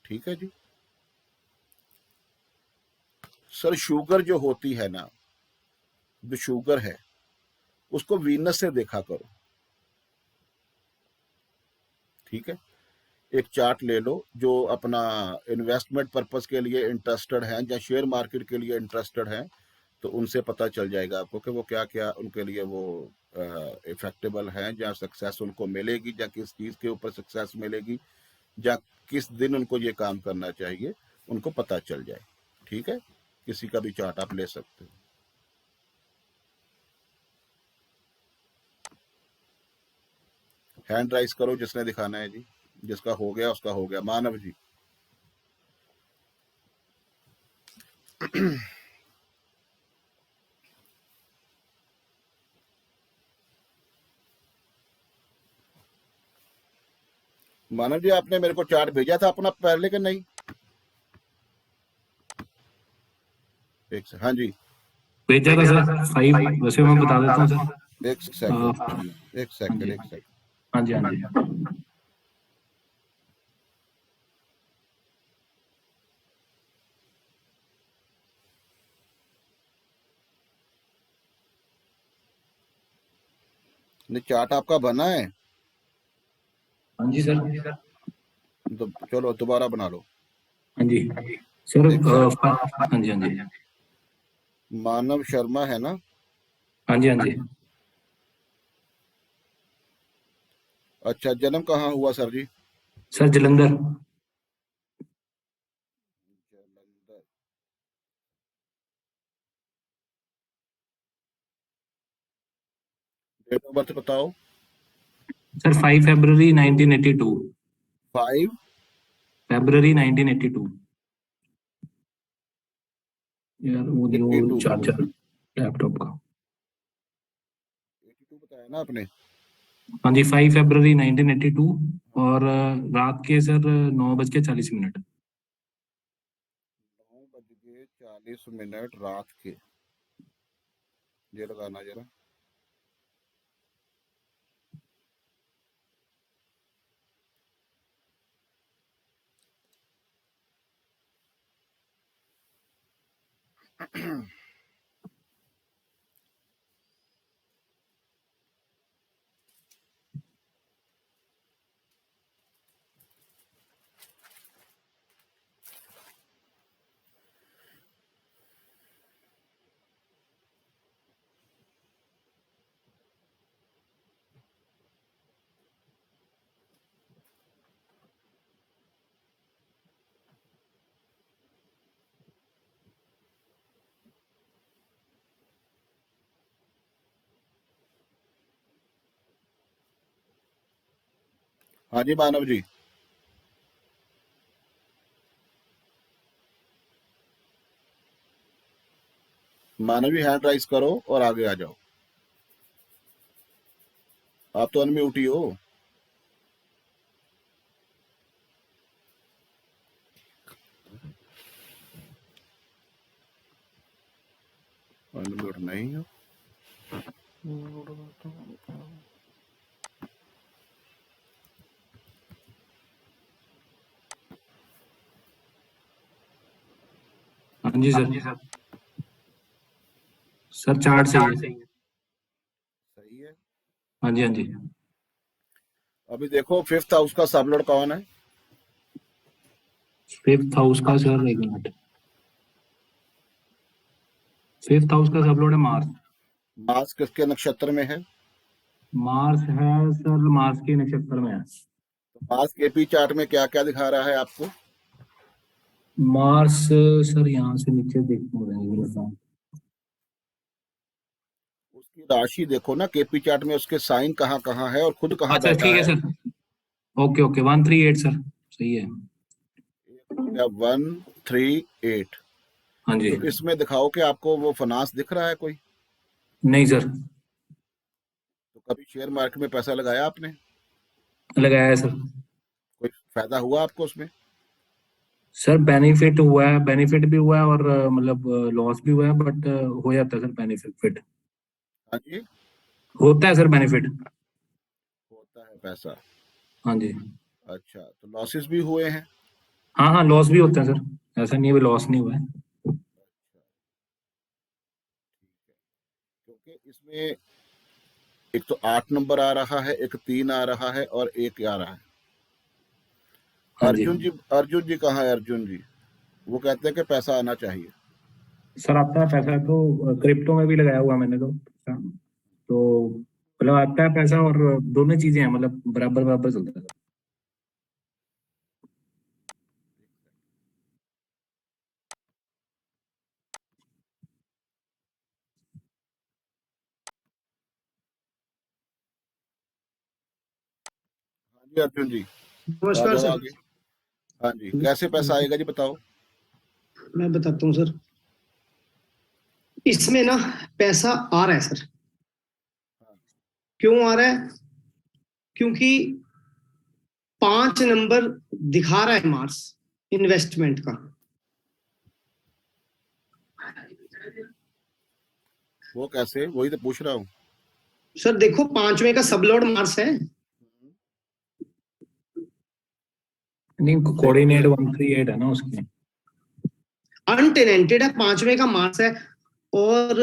ठीक है जी। सर शुगर जो होती है ना, जो शुगर है उसको वीनस से देखा करो। ठीक है। एक चार्ट ले लो, जो अपना इन्वेस्टमेंट पर्पस के लिए इंटरेस्टेड हैं या शेयर मार्केट के लिए इंटरेस्टेड हैं, तो उनसे पता चल जाएगा आपको कि वो क्या क्या उनके लिए वो इफेक्टेबल हैं, या सक्सेस उनको मिलेगी, या किस चीज़ के ऊपर सक्सेस मिलेगी, या किस दिन उनको ये काम करना चाहिए, उनको पता चल जाए। ठीक है। किसी का भी चार्ट आप ले सकते हो। हैंड राइज करो जिसने दिखाना है जी। जिसका हो गया उसका हो गया। मानव जी। मानव जी, आपने मेरे को चार्ट भेजा था अपना पहले कि नहीं? एक से, हाँ जी। भेजा था सर 5, वैसे मैं बता देता हूँ सर। एक सेकंड, एक सेकंड, एक सेकंड। हाँ जी, हाँ जी। नहीं, चार्ट आपका बना है हाँ जी सर। तो चलो दोबारा बना लो। हाँ जी सर। एक सेकंड। हाँ जी, हाँ जी। मानव शर्मा है ना? हाँ जी, हाँ जी। अच्छा, जन्म कहाँ हुआ sir ji? Sir Jalandhar. Jalandhar. Date of birth बताओ। सर 5 फरवरी 1982। 5 फरवरी 1982। यार वो नहीं, वो 82। चार्जर लैपटॉप का। 82 बताया ना आपने? हाँ जी, 5 फरवरी 1982। और रात के सर 9:40 9:40 रात के। ये लगाना जरा। हाँ जी मानव जी। मानवी हैंड राइज करो और आगे आ जाओ। आप तो अनम्यूट ही हो। अनम्यूट नहीं हो। हाँ जी सर। सर चार्ट सही है। सही है। हाँ जी हाँ जी। अभी देखो फिफ्थ हाउस का सबलॉर्ड कौन है? फिफ्थ हाउस का सर, एक मिनट। फिफ्थ हाउस का सब लोड है मार्स। मार्स किसके नक्षत्र में है? मार्स है सर, मार्स के नक्षत्र में है। तो मार्स केपी चार्ट में क्या क्या दिखा रहा है आपको? मार्स सर यहाँ से नीचे देखो। उसकी राशि देखो ना केपी चार्ट में, उसके साइन कहाँ कहाँ है और खुद कहाँ अच्छा बैठा ठीक है है। सर। ओके ओके, 138 सर, सही है। या 138। हाँ जी। तो इसमें दिखाओ कि आपको वो फाइनेंस दिख रहा है कोई? नहीं सर। तो कभी शेयर मार्केट में पैसा लगाया आपने? लगाया है सर। कोई फायदा हुआ आपको उसमें? सर बेनिफिट हुआ है, बेनिफिट भी हुआ है और मतलब लॉस भी हुआ है, बट हो जाता है सर बेनिफिट। हाँ जी। होता है सर बेनिफिट। होता है पैसा। हाँ जी। अच्छा, तो लॉसेस भी हुए हैं? हाँ हाँ, लॉस भी होता है सर, ऐसा नहीं है लॉस नहीं हुआ है। क्योंकि इसमें एक तो 8 नंबर आ रहा है, एक 3 आ रहा है और एक आ रहा है। हाँ जी। अर्जुन जी, अर्जुन जी कहाँ है अर्जुन जी? वो कहते हैं कि पैसा आना चाहिए। सर आता है पैसा तो, क्रिप्टो में भी लगाया हुआ मैंने तो मतलब आता है पैसा, और दोनों चीजें हैं, मतलब बराबर बराबर चलता है। हाँ जी अर्जुन जी, आ नमस्कार जाओ सर। आगे। हाँ जी, कैसे पैसा आएगा जी बताओ। मैं बताता हूँ सर। इसमें ना पैसा आ रहा है सर। क्यों आ रहा है? क्योंकि 5 नंबर दिखा रहा है मार्स इन्वेस्टमेंट का। वो कैसे? वही तो पूछ रहा हूँ। सर देखो, 5वें का सबलॉर्ड मार्स है। नहीं, कोऑर्डिनेट 138 है ना उसके। अनटेनेंटेड है, 5वें का मार्स है। और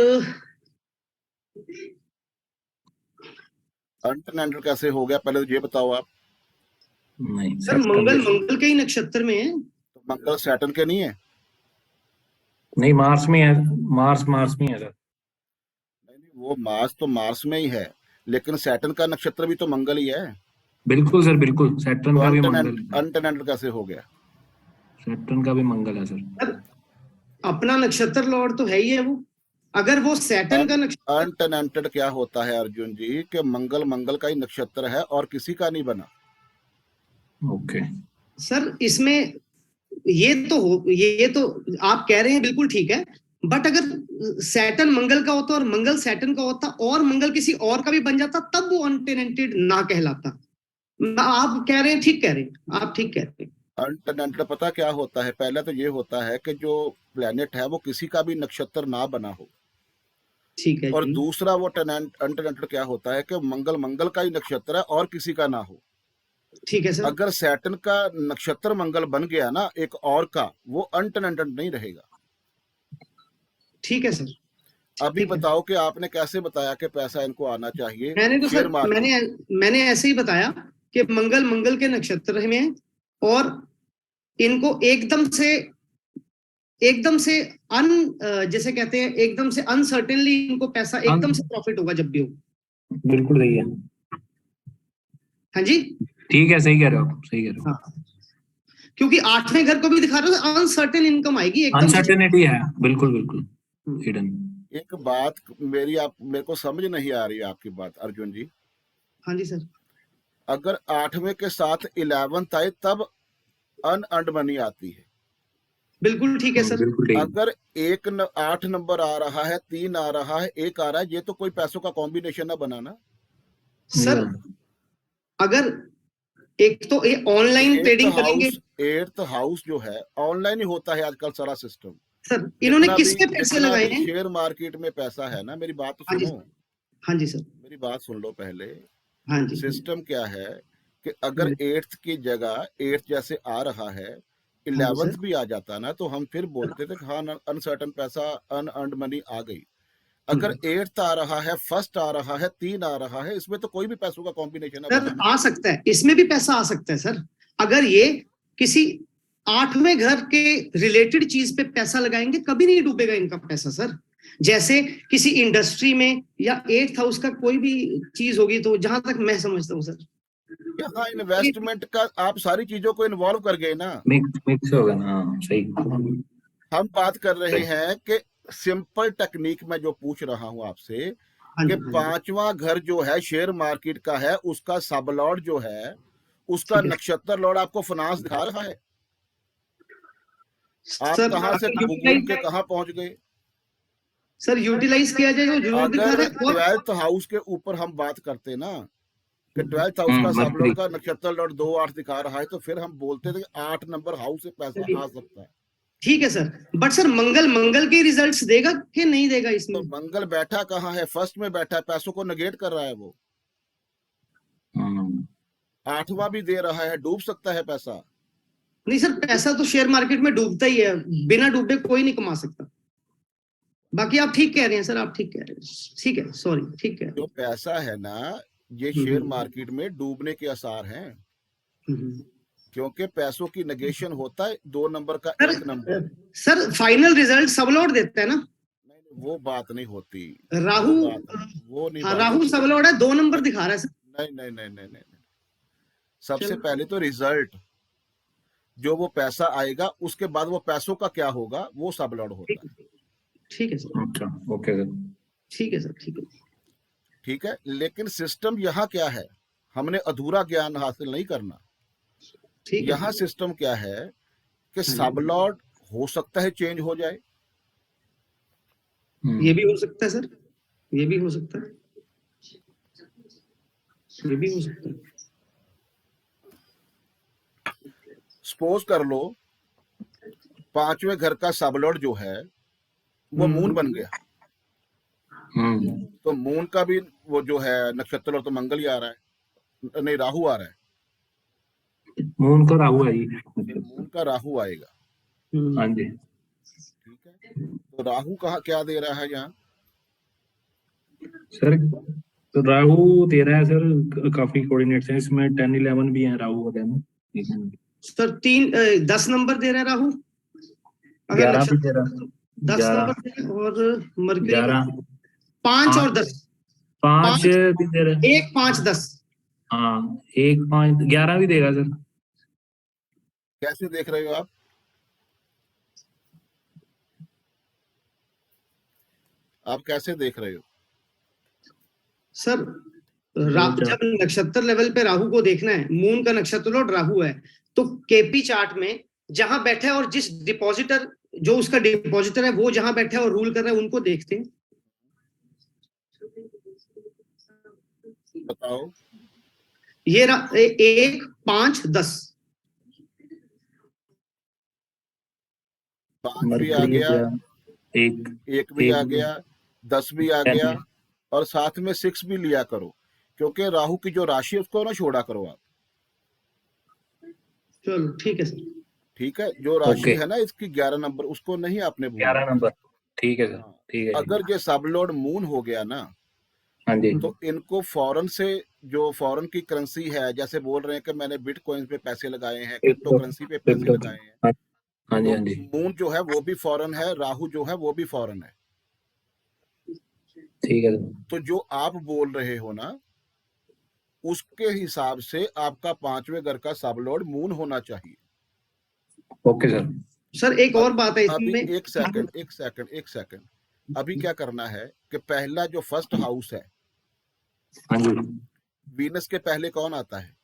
अनटेनेंटेड कैसे हो गया, पहले तो ये बताओ आप। नहीं सर सैटर्न मंगल के। मंगल के ही नक्षत्र में है। तो मंगल सैटर्न के नहीं है? नहीं मार्स में है, मार्स मार्स में है सर। नहीं नहीं, वो मार्स तो मार्स में ही है, लेकिन सैटर्न का नक्षत्र भी तो मंगल ही है। बिल्कुल सर बिल्कुल, सैटर्न तो का भी मंगल है। अनटेनेंटेड कैसे हो गया? सैटर्न का भी मंगल है सर। सर अपना नक्षत्र लॉर्ड तो है ही है वो। अगर वो सैटर्न का नक्षत्र। अनटेनेंटेड क्या होता है अर्जुन जी, कि मंगल मंगल का ही नक्षत्र है और किसी का नहीं बना। ओके। सर इसमें ये तो आप कह रहे हैं बिल्कुल ठीक है। बट अगर सैटर्न मंगल का होता और मंगल सैटर्न का होता और मंगल किसी और का भी बन जाता, तब वो अनटेनेंटेड ना कहलाता। आप कह रहे हैं, ठीक कह रहे हैं, आप ठीक कह रहे हैं। अनटेनेंटेड पता क्या होता है? पहले तो ये होता है कि जो प्लेनेट है वो किसी का भी नक्षत्र ना बना हो। ठीक है और जी। दूसरा वो अनटेनेंटेड क्या होता है कि मंगल मंगल का ही नक्षत्र है और किसी का ना हो। ठीक है सर। अगर सैटर्न का नक्षत्र मंगल बन गया ना एक और का, वो अनटेनेंटेड नहीं रहेगा। ठीक है सर। अभी ठीक है। बताओ कि आपने कैसे बताया कि पैसा इनको आना चाहिए मैंने तो शेयर सर मार्केट। मैंने ऐसे ही बताया कि मंगल मंगल के नक्षत्र में है। और इनको एकदम से अन जैसे कहते हैं, एकदम से अनसर्टेनली इनको पैसा हाँ एकदम से प्रॉफिट होगा जब भी हो। बिल्कुल सही है। हाँ जी। ठीक है, सही कह रहे हो आप, सही कह रहे हो। हाँ, क्योंकि 8वें घर को भी दिखा रहा है, अनसर्टेन इनकम आएगी एकदम से। अनसर्टेनिटी है, बिल्कुल बिल्कुल हम्म, हिडन। एक बात मेरी, आप मेरे को समझ नहीं आ रही आपकी बात अर्जुन जी। हाँ जी सर। अगर 8वें के साथ 11th आए तब अनअर्न्ड मनी आती है, बिल्कुल ठीक है सर। बिल्कुल ठीक। अगर 8 नंबर आ रहा है, 3 आ रहा है, 1 आ रहा है, ये तो कोई पैसों का कॉम्बिनेशन ना बनाना। नहीं सर बना। अगर एक तो ये ऑनलाइन ट्रेडिंग करेंगे एट्थ हाउस जो है ऑनलाइन ही होता है आजकल सारा सिस्टम। सर, इन्होंने किस पे पैसे जितना लगाए भी हैं? शेयर मार्केट में पैसा है ना, मेरी बात तो हाँ जी सुनो, सर, हाँ जी सर, मेरी बात सुन लो पहले। हाँ जी, हाँ जी, सिस्टम क्या है कि हाँ अगर जी, एट्थ की जगह एट्थ जैसे आ रहा है, हाँ जी 11th सर। भी आ जाता ना, तो हम फिर बोलते थे कि हाँ, अनसर्टन पैसा, अनअर्न्ड मनी आ गई। अगर हम्म। एट्थ आ रहा है, फर्स्ट आ रहा है, 3 आ रहा है, इसमें तो कोई भी पैसों का कॉम्बिनेशन है सर बनाना। आ सकता है, इसमें भी पैसा आ सकता है सर। अगर ये किसी 8वें घर के रिलेटेड चीज पे पैसा लगाएंगे, कभी नहीं डूबेगा इनका पैसा सर। जैसे किसी इंडस्ट्री में या 8th हाउस का कोई भी चीज होगी, तो जहां तक मैं समझता हूँ सर। यहाँ इन्वेस्टमेंट का आप सारी चीजों को इन्वॉल्व कर गए ना। मिक्स मिक्स होगा ना, हाँ, सही। हम बात कर रहे सही। हैं कि सिंपल टेक्निक में जो पूछ रहा हूं आपसे हाँ कि जी, हाँ जी, 5वां घर जो है शेयर मार्केट का है, उसका सब लॉर्ड जो है, उसका ठीक है नक्षत्र लॉर्ड आपको फाइनेंस दिखा रहा है। आप सर। कहां से अगर घूम के यूटिलाइज कहां पहुंच गए। सर यूटिलाइज किया जाए तो जरूर दिखा अगर रहा है। और 12th हाउस के ऊपर हम बात करते ना कि 12th हाउस का सब मरकरी। लॉर्ड का नक्षत्र लॉर्ड 2 8 दिखा रहा है, तो फिर हम बोलते थे कि 8 नंबर हाउस से पैसा आ सकता है। ठीक है सर, बट सर मंगल मंगल के रिजल्ट्स देगा कि नहीं देगा तो इसमें? मंगल बैठा कहाँ है, फर्स्ट में बैठा है, पैसों को नेगेट कर रहा है वो। हम्म। 8वां भी दे रहा है, डूब सकता है पैसा। नहीं सर, पैसा तो शेयर मार्केट में डूबता ही है, बिना डूबे कोई नहीं कमा सकता। बाकी आप ठीक कह रहे हैं सर, आप ठीक कह रहे हैं, ठीक है, सॉरी, ठीक कह रहे जो पैसा है ना, ये हैं। शेयर मार्केट में डूबने के आसार हैं, हम्म। क्योंकि पैसों की नेगेशन होता है 2 नंबर का, sir 1 number. Sir final result सब लौट देता है ना। नहीं नहीं, वो बात नहीं होती। राहु, वो बात नहीं, वो नहीं हाँ बात राहु होती। सब लौट है, 2 नंबर नहीं दिखा रहा है सर। नहीं नहीं नहीं नहीं नहीं नहीं। सबसे चलो पहले तो रिजल्ट, जो वो पैसा आएगा, उसके बाद वो पैसों का क्या होगा, वो सब लॉर्ड होता ठीक है। है, ठीक है सर, अच्छा, ओके सर। ठीक है सर, ठीक है, ठीक है, लेकिन सिस्टम यहाँ क्या है, हमने अधूरा ज्ञान हासिल नहीं करना। ठीक है यहाँ सर। सिस्टम क्या है कि हाँ सब जी, लॉर्ड हो सकता है चेंज हो जाए। ये भी हो सकता है सर, ये भी हो सकता है, ये भी हो सकता है। सपोज कर लो 5वें घर का सब लॉर्ड जो है वो मून बन गया, हम्म। तो मून का भी वो जो है नक्षत्र लॉर्ड तो मंगल ही आ रहा है, नहीं राहु आ रहा है, मून का राहु है जी। फिर मून का राहु आएगा। हाँ जी ठीक है, तो राहु कहाँ क्या दे रहा है यहाँ। सर। तो राहु दे रहा है सर, काफी कोऑर्डिनेट्स हैं इसमें, 10 11 भी हैं राहु वगैरह में, ठीक है। सर 10 नंबर दे रहा है राहु, अगर 11 भी दे नक्षत्र रहा है। 10 11 नंबर दे रहा है, और मरकरी का 11 5 और 5 10, 5 5, भी दे रहा है। 1 5 10। हाँ, 1 5 11 भी देगा सर। कैसे देख रहे हो आप कैसे देख रहे हो। सर तो जब नक्षत्र लेवल पे राहु को देखना है, मून का नक्षत्र लॉर्ड राहु है, तो केपी चार्ट में जहां बैठा है और जिस डिपॉजिटर, जो उसका डिपॉजिटर है वो जहां बैठा है और रूल कर रहा है, उनको देखते हैं। बताओ। ये 1 5 10, 5 भी आ मरकरी गया, गया, एक 1 भी आ एक गया, 10 भी आ 10 गया, है। और साथ में 6 भी लिया करो, क्योंकि राहु की जो राशि है उसको ना छोड़ा करो आप। चलो ठीक है सर। ठीक है, जो राशि ओके, है ना इसकी 11 नंबर, उसको नहीं आपने भूलना। 11 नंबर, ठीक है सर, हाँ, ठीक है अगर जी। ये सब लॉर्ड मून हो गया ना, हाँ जी। तो इनको फॉरेन से, जो फॉरेन की करेंसी है, जैसे बोल रहे हैं कि मैंने बिटकॉइन पे पैसे लगाए हैं, क्रिप्टो क्रिप्टो करेंसी पे पैसे क्रिप्टो लगाए हैं, हाँ हाँ जी, तो हाँ जी, मून जो है वो भी फॉरेन है, राहु जो है वो भी फॉरेन है। ठीक है सर। तो जो आप बोल रहे हो ना, उसके हिसाब से आपका 5वें घर का सब लॉर्ड मून होना चाहिए। Okay sir. सर एक और अब बात है अभी इसमें। एक सेकंड, अभी क्या करना है कि पहला जो फर्स्ट हाउस है, हाँ जी। वीनस के पहले कौन आता है।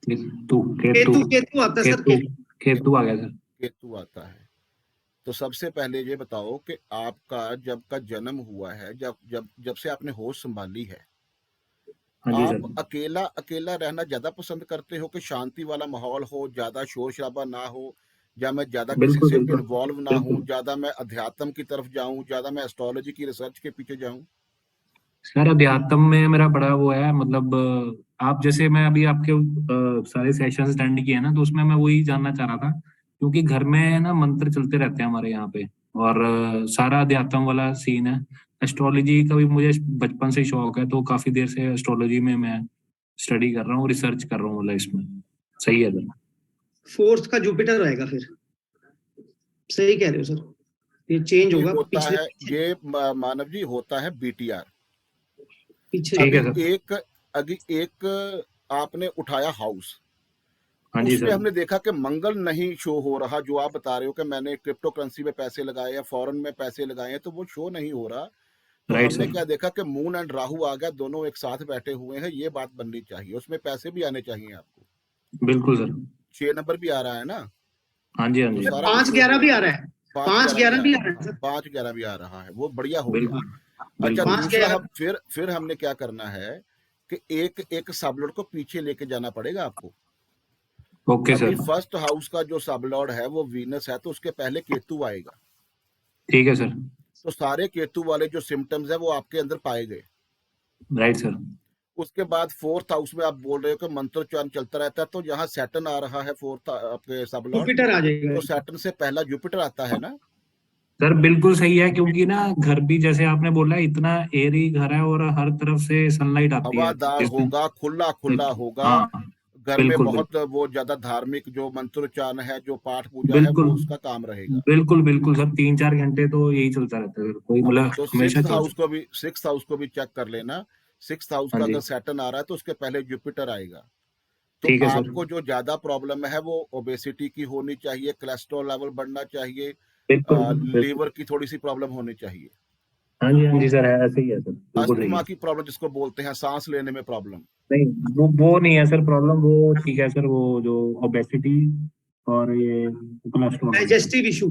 केतु केतु केतु केतु आता है सर, केतु केतु आ गया सर। केतु आता है। तो सबसे पहले ये बताओ कि आपका जब का जन्म हुआ है, जब जब जब से आपने होश संभाली है, हाँ जी आप सर। अकेला अकेला रहना ज्यादा पसंद करते हो कि शांति वाला माहौल हो, ज्यादा शोर शराबा ना हो, या मैं ज्यादा किसी बिल्कुल से बिल्कुल इन्वॉल्व ना हूँ, बिल्कुल ज्यादा मैं अध्यात्म की तरफ जाऊं, ज्यादा मैं एस्ट्रोलॉजी की रिसर्च के पीछे जाऊं? सर। अध्यात्म में मेरा बड़ा वो है, मतलब आप जैसे मैं अभी आपके सारे सेशंस अटेंड किए ना, तो उसमें मैं वही जानना चाह रहा था, क्योंकि घर में ना मंत्र चलते रहते हैं हमारे यहाँ पे, और सारा अध्यात्म वाला सीन है। एस्ट्रोलॉजी का भी मुझे बचपन से ही शौक है, तो काफी देर से एस्ट्रोलॉजी में मैं स्टडी कर रहा हूँ, रिसर्च कर रहा हूँ, मतलब इसमें सही है सर। फोर्थ का जुपिटर आएगा फिर, सही कह रहे हो सर, ये चेंज ये होगा होता पिछले है, ये मानव जी होता है बीटीआर। पीछे। ठीक है अभी सर। एक आपने उठाया हाउस, हाँ जी उसमें सर। हमने देखा कि मंगल नहीं शो हो रहा, जो आप बता रहे हो कि मैंने क्रिप्टो करेंसी में पैसे लगाए या फॉरेन में पैसे लगाए हैं, तो वो शो नहीं हो रहा। तो राइट हमने सर। क्या देखा कि मून एंड राहु आ गया, दोनों एक साथ बैठे हुए हैं, ये बात बननी चाहिए, उसमें पैसे भी आने चाहिए आपको। बिल्कुल सर। 6 नंबर भी आ रहा है ना, हाँ जी हाँ तो जी। सारा कुछ पांच शो ग्यारह हो भी रहा आ है। रहा है, 5-11 भी 5-11 आ भी रहा आ रहा है, है सर। 5-11 भी आ रहा है, वो बढ़िया हो गया। बिल्कुल अच्छा, बिल्कुल। 2 हम 5-11 फिर हमने क्या करना है कि एक एक सबलॉर्ड को पीछे लेके जाना पड़ेगा आपको। ओके अभी सर। फर्स्ट हाउस का जो सबलॉर्ड है वो वीनस है, तो उसके पहले केतु आएगा। ठीक है सर। तो सारे केतु वाले जो सिम्टम्स है वो आपके अंदर पाए गए। Right sir. उसके बाद फोर्थ हाउस में आप बोल रहे हो कि मंत्रोच्चारण चलता रहता है, तो यहाँ सैटर्न आ रहा है फोर्थ आपके सबलॉर्ड, जुपिटर आ जाएगा। तो सैटर्न से पहला जुपिटर आता है ना। सर बिल्कुल सही है, क्योंकि ना घर भी जैसे आपने बोला, इतना एरी घर है और हर तरफ से सनलाइट आती है हवादार जिसमें। होगा, खुला खुला होगा। हाँ। घर में बिल्कुल बहुत बिल्कुल वो ज्यादा धार्मिक जो मंत्रोच्चारण है, जो पाठ पूजा है, बिल्कुल वो उसका काम रहेगा। बिल्कुल बिल्कुल सर, 3-4 घंटे तो यही चलता रहता है, कोई हाँ, मतलब तो हमेशा सिक्स्थ चल हाउस सकता को भी सिक्स्थ हाउस को भी चेक कर लेना। सिक्स्थ हाउस है। का हाँ अगर जी। सैटर्न आ रहा है तो उसके पहले जुपिटर आएगा। तो ठीक है सर। आपको जो ज्यादा प्रॉब्लम है वो ओबेसिटी की होनी चाहिए, कोलेस्ट्रॉल लेवल बढ़ना चाहिए, बिल्कुल बिल्कुल। लीवर की थोड़ी सी प्रॉब्लम होनी चाहिए, हाँ जी सर, है ऐसे ही है सर, बिल्कुल सही अस्थमा है। की प्रॉब्लम जिसको बोलते हैं, सांस लेने में प्रॉब्लम। नहीं, वो नहीं है सर प्रॉब्लम, वो ठीक है सर, वो जो ओबेसिटी और ये कोलेस्ट्रॉल वाली है। Digestive issue.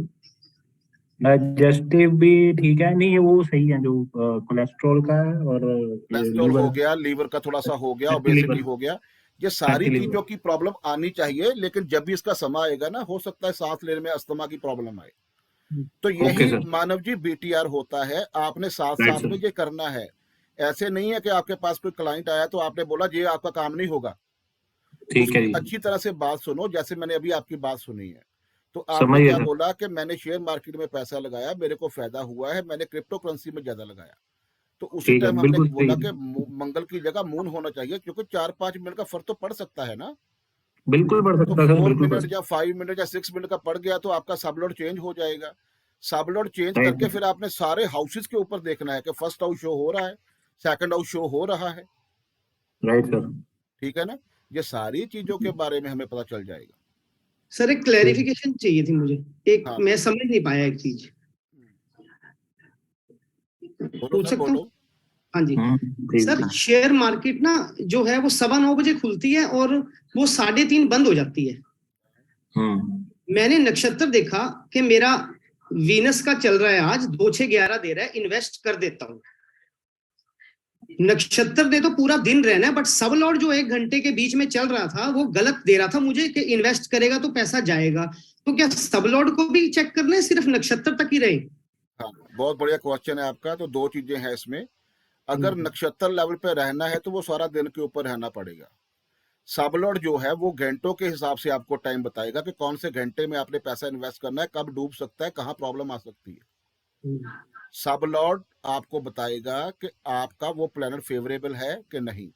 डाइजेस्टिव भी ठीक है, नहीं वो सही है, जो कोलेस्ट्रॉल का है और ये कोलेस्ट्रॉल हो लीवर, गया, लीवर का थोड़ा सा हो गया, फैटी ओबेसिटी लीवर, हो गया, ये सारी फैटी चीजों लीवर। की प्रॉब्लम आनी चाहिए। लेकिन जब भी इसका समय आएगा ना, हो सकता है सांस लेने में अस्थमा की प्रॉब्लम आए। तो ओके यही सर। मानव जी बीटीआर होता है, आपने साथ राइट साथ सर। में ये करना है। ऐसे नहीं है कि आपके पास कोई क्लाइंट आया तो आपने बोला ये आपका काम नहीं होगा। ठीक है उसकी जी। अच्छी तरह से बात सुनो, जैसे मैंने अभी आपकी बात सुनी है। तो आपने समझिए क्या सर। बोला कि मैंने शेयर मार्केट में पैसा लगाया, मेरे को फायदा हुआ है, मैंने क्रिप्टो करेंसी में ज्यादा लगाया। तो उसी ठीक है, टाइम हमने बिल्कुल बोला सही कि है। मंगल की जगह मून होना चाहिए, क्योंकि 4-5 मिनट का फर्क तो पड़ सकता है ना। बिल्कुल बढ़ तो सकता है सर, फोर बिल्कुल बढ़ मिनट सकता या 5 मिनट या 6 मिनट का पड़ गया तो आपका सबलोड चेंज हो जाएगा। सबलोड चेंज है। करके राइट। फिर आपने सारे हाउसेस के ऊपर देखना है कि फर्स्ट हाउस शो हो रहा है, सेकंड हाउस शो हो रहा है, राइट सर। ठीक है ना। ये सारी चीजों के बारे में हमें पता चल जाएगा। सर एक क्लैरिफिकेशन चाहिए थी मुझे, एक हाँ, मैं समझ नहीं पाया एक चीज, बोलो पूछ सर, सकता हूँ? बोलो। हाँ जी ठीक सर, है। शेयर मार्केट ना जो है वो 9:15 खुलती है और वो 3:30 बंद हो जाती है। मैंने नक्षत्र देखा कि मेरा वीनस का चल रहा है आज 2-6-11 दे रहा है, इन्वेस्ट कर देता हूं। नक्षत्र दे तो पूरा दिन रहना है, बट सब लॉर्ड जो 1 घंटे के बीच में चल रहा था वो गलत दे रहा था मुझे कि इन्वेस्ट करेगा तो पैसा जाएगा। तो क्या सब लॉर्ड को भी चेक करना है, सिर्फ नक्षत्र तक ही रहे? हाँ, बहुत बढ़िया क्वेश्चन है आपका। तो 2 चीजें हैं इसमें। अगर नक्षत्र लेवल पे रहना है तो वो सारा दिन के ऊपर रहना पड़ेगा। सबलॉर्ड जो है वो घंटों के हिसाब से आपको टाइम बताएगा कि कौन से घंटे में आपने पैसा इन्वेस्ट करना है, कब डूब सकता है, कहाँ प्रॉब्लम आ सकती है। सबलॉर्ड आपको बताएगा कि आपका वो प्लेनेट फेवरेबल है कि नहीं।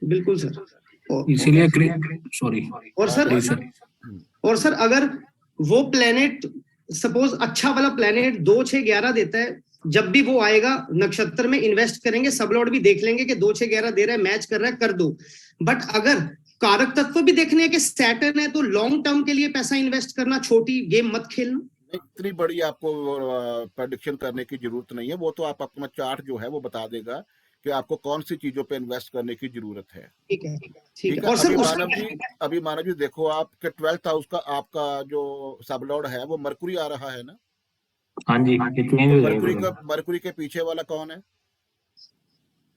बिल्कुल सर। इसीलिए सॉरी। और सर प्लीज सर। और सर अगर वो प्लेनेट सपोज अच्छा वाला प्लेनेट 2-6-11 देता है, जब भी वो आएगा नक्षत्र में इन्वेस्ट करेंगे, सब लॉर्ड भी देख लेंगे कि 2-6-11 दे रहा है, मैच कर रहा है, कर दो। बट अगर कारक तत्व भी देखने हैं कि सैटर्न है, तो लॉन्ग टर्म के लिए पैसा इन्वेस्ट करना, छोटी गेम मत खेलना। इतनी बड़ी आपको प्रेडिक्शन करने की जरूरत नहीं है, वो तो आप अपना चार्ट जो है वो बता देगा कि आपको कौन सी चीजों पे इन्वेस्ट करने की जरूरत है। ठीक है, ठीक ठीक है। है। और सर अभी मानव जी देखो, आपके 12th हाउस का आपका जो सबलॉर्ड है वो मरकुरी आ रहा है ना, हाँ जी, ये चेंज तो हो जाएगा। मरकुरी के पीछे वाला कौन है?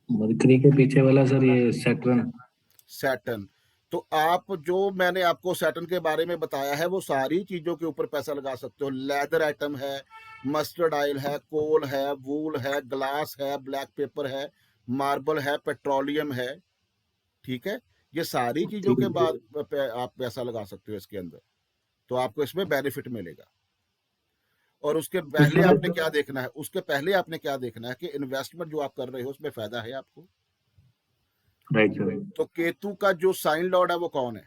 मरकरी के पीछे वाला सर ये सैटर्न। सैटर्न। तो आप जो मैंने आपको सैटर्न के बारे में बताया है वो सारी चीजों के ऊपर पैसा लगा सकते हो। लेदर आइटम है, मस्टर्ड ऑयल है, कोल है, वूल है, ग्लास है, ब्लैक पेपर है, मार्बल है, पेट्रोलियम है। ठीक है। ये सारी चीजों ठीक के है। बाद आप पैसा लगा सकते हो इसके अंदर, तो आपको इसमें बेनिफिट मिलेगा। और उसके तो पहले सर आपने क्या देखना है, उसके पहले आपने क्या देखना है कि इन्वेस्टमेंट जो आप कर रहे हो उसमें फायदा है आपको। Right sir. तो केतु का जो साइन लॉर्ड है वो कौन है?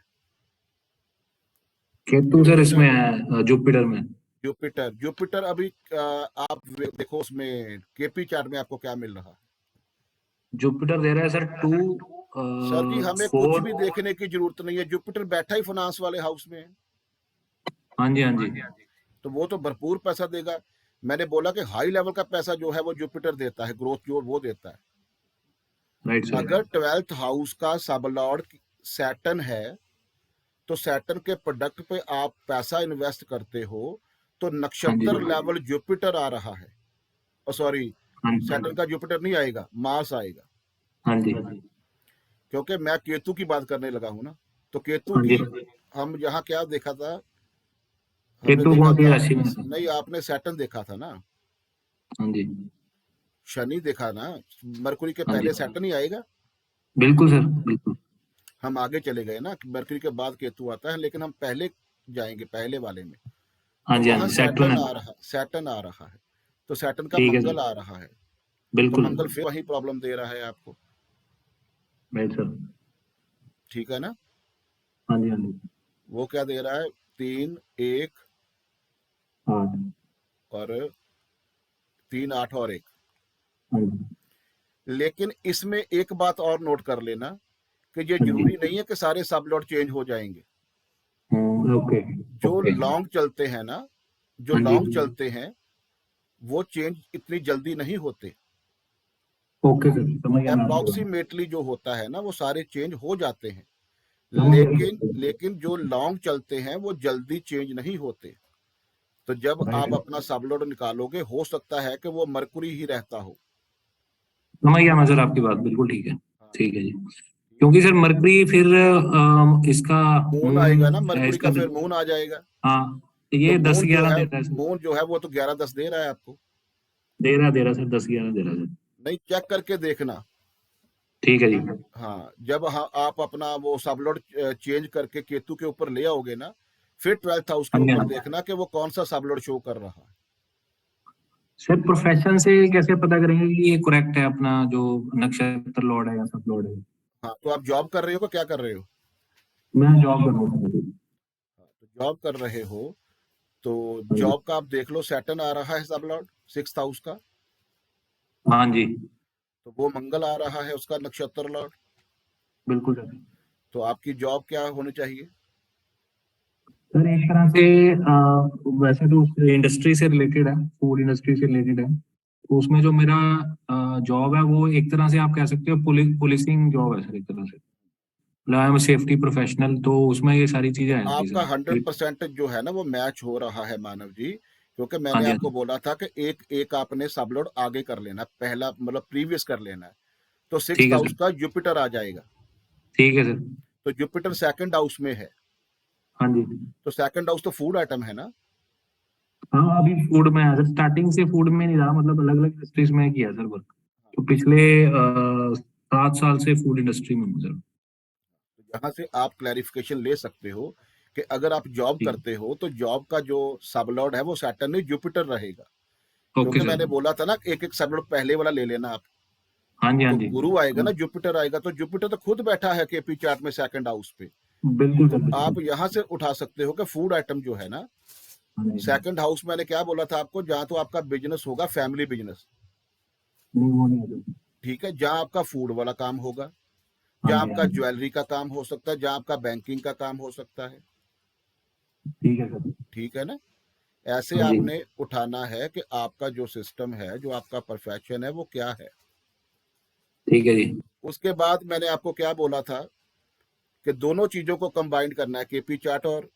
केतु सर इसमें है जुपिटर में। जुपिटर। जुपिटर अभी आप देखो उसमें केपी चार्ट में आपको क्या मिल रहा है। जुपिटर दे रहा है सर 2 सर जी हमें कुछ 4। भी देखने की जरूरत नहीं है, जुपिटर बैठा ही फाइनेंस वाले हाउस में है, हाँ जी, हाँ जी। तो वो तो भरपूर पैसा देगा। मैंने बोला कि हाई लेवल का पैसा जो है वो जुपिटर देता है, ग्रोथ जो वो देता है। Right sir. अगर 12th हाउस का सबलॉर्ड सैटर्न है तो सैटर्न के प्रोडक्ट पे आप पैसा इन्वेस्ट करते हो तो हाँ जी, नक्षत्र लेवल जुपिटर आ रहा है। सॉरी, हाँ सैटर्न का जुपिटर नहीं आएगा, मार्स आएगा। हाँ जी, क्योंकि मैं केतु की बात करने लगा हूं ना, तो केतु हाँ की जी। हम यहाँ क्या देखा था, हमने केतु देखा कौन सी था, राशि में है? नहीं आपने सैटर्न देखा था ना, हाँ जी, शनि देखा ना, मरकुरी के हाँ जी। पहले सैटर्न ही आएगा। बिल्कुल सर, बिल्कुल। हम आगे चले गए ना, मरकुरी के बाद केतु आता है, लेकिन हम पहले जाएंगे पहले वाले में। हाँ तो जी, हाँ वहां जी, सैटर्न है। सैटर्न आ रहा है, तो सैटर्न का ठीक है मंगल सर। आ रहा है, तो बिल्कुल। मंगल फिर वही प्रॉब्लम दे रहा है आपको। Right sir. ठीक है ना। हाँ जी, हाँ जी। वो क्या दे रहा है, 3 1 हाँ और 3 8 और 1। हाँ जी, लेकिन इसमें एक बात और नोट कर लेना कि ये हाँ जरूरी जी। नहीं है कि सारे सब लॉट चेंज हो जाएंगे। ओके। जो ओके। लॉन्ग चलते हैं ना, जो हाँ जी। लॉन्ग चलते हैं वो चेंज इतनी जल्दी नहीं होते। ओके सर, समझ गया मैं आपकी बात। अप्रोक्सीमेटली जो होता है ना वो सारे चेंज हो जाते हैं, समझ लेकिन गया। लेकिन जो लॉन्ग चलते हैं वो जल्दी चेंज नहीं होते। तो जब राइट। आप अपना सब लोड निकालोगे हो सकता है कि वो मरकुरी ही रहता हो। समझ गया मैं सर आपकी बात, बिल्कुल ठीक है। हाँ, ठीक है जी। ठीक क्योंकि है। सर मरकरी फिर इसका मून मून आएगा ना, है मरकुरी इसका। का फिर मून आ जाएगा। हाँ, तो ये 10-11 दे रहा है सर। मून जो है वो तो 11 10 दे रहा है आपको। दे रहा सर, 10-11 दे रहा है सर। नहीं, चेक करके देखना। ठीक है जी। हाँ, जब आप अपना वो सबलोड चेंज करके केतु के ऊपर ले आओगे ना, फिर 12th हाउस के हाँ जी, ऊपर हाँ जी। देखना कि वो कौन सा सबलोड शो कर रहा है। सर प्रोफेशन से कैसे पता करेंगे कि ये करेक्ट है अपना जो नक्षत्र लॉर्ड है या सब लॉर्ड है? हाँ, तो आप जॉब कर रहे हो कि क्या कर रहे हो? मैं जॉब कर रहा हूँ सर। हाँ, तो जॉब कर रहे हो तो हाँ जी, जॉब का आप देख लो, सैटर्न आ रहा है सबलॉर्ड 6th हाउस का, हाँ जी। तो वो मंगल आ रहा है उसका नक्षत्र लॉर्ड। बिल्कुल सर। तो आपकी जॉब क्या होनी चाहिए? सर एक तरह से वैसे तो इंडस्ट्री से रिलेटेड है, फूड इंडस्ट्री से रिलेटेड है। तो उसमें जो मेरा जॉब है वो एक तरह से आप कह सकते हो पुलिसिंग जॉब है सर, एक तरह से। मतलब आई एम सेफ्टी प्रोफेशनल, तो उसमें ये सारी चीजें आ जाती आपका है सर। 100% जो है ना वो मैच हो रहा है मानव जी, क्योंकि हाँ मैंने जी, हाँ आपको जी। बोला था कि एक एक आपने सबलोड आगे कर लेना है, पहला मतलब प्रीवियस कर लेना है। तो ठीक 6th है हाउस सर। का जुपिटर आ जाएगा। ठीक है सर। तो जुपिटर सेकंड हाउस में है, हाँ जी। तो सेकंड हाउस तो फूड आइटम है ना। हाँ, अभी फूड में है सर, स्टार्टिंग से फूड में नहीं रहा, मतलब अलग अलग इंडस्ट्रीज में किया सर वर्क। तो पिछले 7 साल से फूड इंडस्ट्री में हूँ सर। तो यहाँ से आप क्लैरिफिकेशन ले सकते हो कि अगर आप जॉब ठीक। करते हो तो जॉब का जो सबलॉर्ड है वो सैटर्न नहीं जुपिटर रहेगा। ओके क्योंकि सर। मैंने बोला था ना एक एक सबलॉर्ड पहले वाला ले लेना आप। हाँ जी, हाँ तो जी। गुरु आएगा ना, जुपिटर आएगा, तो जुपिटर तो खुद बैठा है केपी चार्ट में सेकंड हाउस पे। बिल्कुल तो सर, बिल्कुल। आप यहाँ से उठा सकते हो कि फूड आइटम जो है ना, हाँ जी। सेकंड हाउस मैंने क्या बोला था आपको, जहाँ तो आपका बिजनेस होगा फैमिली बिजनेस। नहीं, वो नहीं है सर। ठीक है, जहाँ आपका फूड वाला काम होगा, हाँ जहाँ जी, हाँ आपका जी। ज्वेलरी का काम हो सकता है, जहाँ आपका बैंकिंग का काम हो सकता है। ठीक है सर। ठीक है ना। ऐसे हाँ जी। आपने उठाना है कि आपका जो सिस्टम है, जो आपका परफेक्शन है वो क्या है। ठीक है जी। उसके बाद मैंने आपको क्या बोला था कि दोनों चीजों को कंबाइन करना है, केपी चार्ट और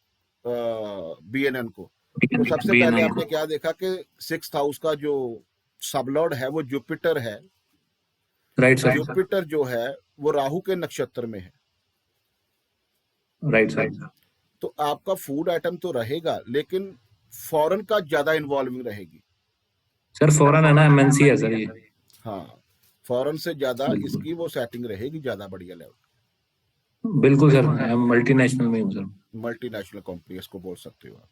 BNN को। तो सबसे पहले आपने क्या देखा कि 6th हाउस का जो सबलॉर्ड है वो जुपिटर है। Right sir. जुपिटर जो है वो राहु के नक्षत्र में है। Right sir. तो आपका फूड आइटम तो रहेगा, लेकिन फॉरेन का ज्यादा इन्वॉल्विंग रहेगी। सर फॉरेन है ना, MNC है सर ये। हाँ, फॉरेन से ज्यादा बिल्कुल। इसकी वो सेटिंग रहेगी, ज्यादा बढ़िया लेवल। बिल्कुल सर, मल्टीनेशनल में हूँ सर। मल्टीनेशनल कंपनी इसको बोल सकते हो आप।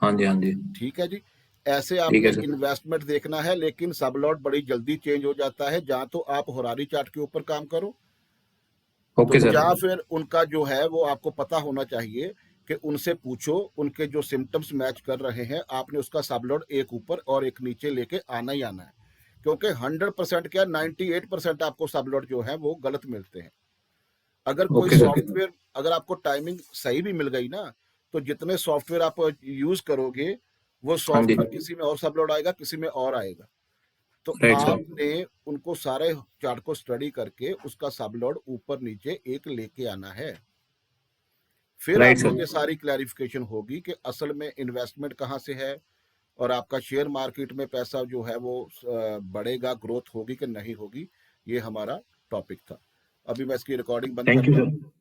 हाँ जी, हाँ जी। ठीक है जी। ऐसे ठीक आपने है सर। इन्वेस्टमेंट देखना है, लेकिन सबलॉट बड़ी जल्दी चेंज हो जाता है। जहां तो आप होरारी चार्ट के ऊपर काम करो, ओके तो सर। या फिर उनका जो है वो आपको पता होना चाहिए कि उनसे पूछो, उनके जो सिम्टम्स मैच कर रहे हैं, आपने उसका सबलॉट एक ऊपर और एक नीचे लेके आना ही आना है। क्योंकि 100% क्या 98% आपको सबलॉट जो है वो गलत मिलते हैं। अगर कोई ओके सर। सॉफ्टवेयर, अगर आपको टाइमिंग सही भी मिल गई ना, तो जितने सॉफ्टवेयर आप यूज करोगे वो हाँ जी। सॉफ्टवेयर किसी में और सबलोड आएगा, किसी में और आएगा। तो राइट सर। आपने उनको सारे चार्ट को स्टडी करके उसका सबलोड ऊपर नीचे एक लेके आना है। फिर राइट आपको सर। ये सारी क्लैरिफिकेशन होगी कि असल में इन्वेस्टमेंट कहाँ से है और आपका शेयर मार्केट में पैसा जो है वो बढ़ेगा, ग्रोथ होगी कि नहीं होगी। ये हमारा टॉपिक था। अभी मैं इसकी रिकॉर्डिंग बंद थैंक यू करता हूँ। सर।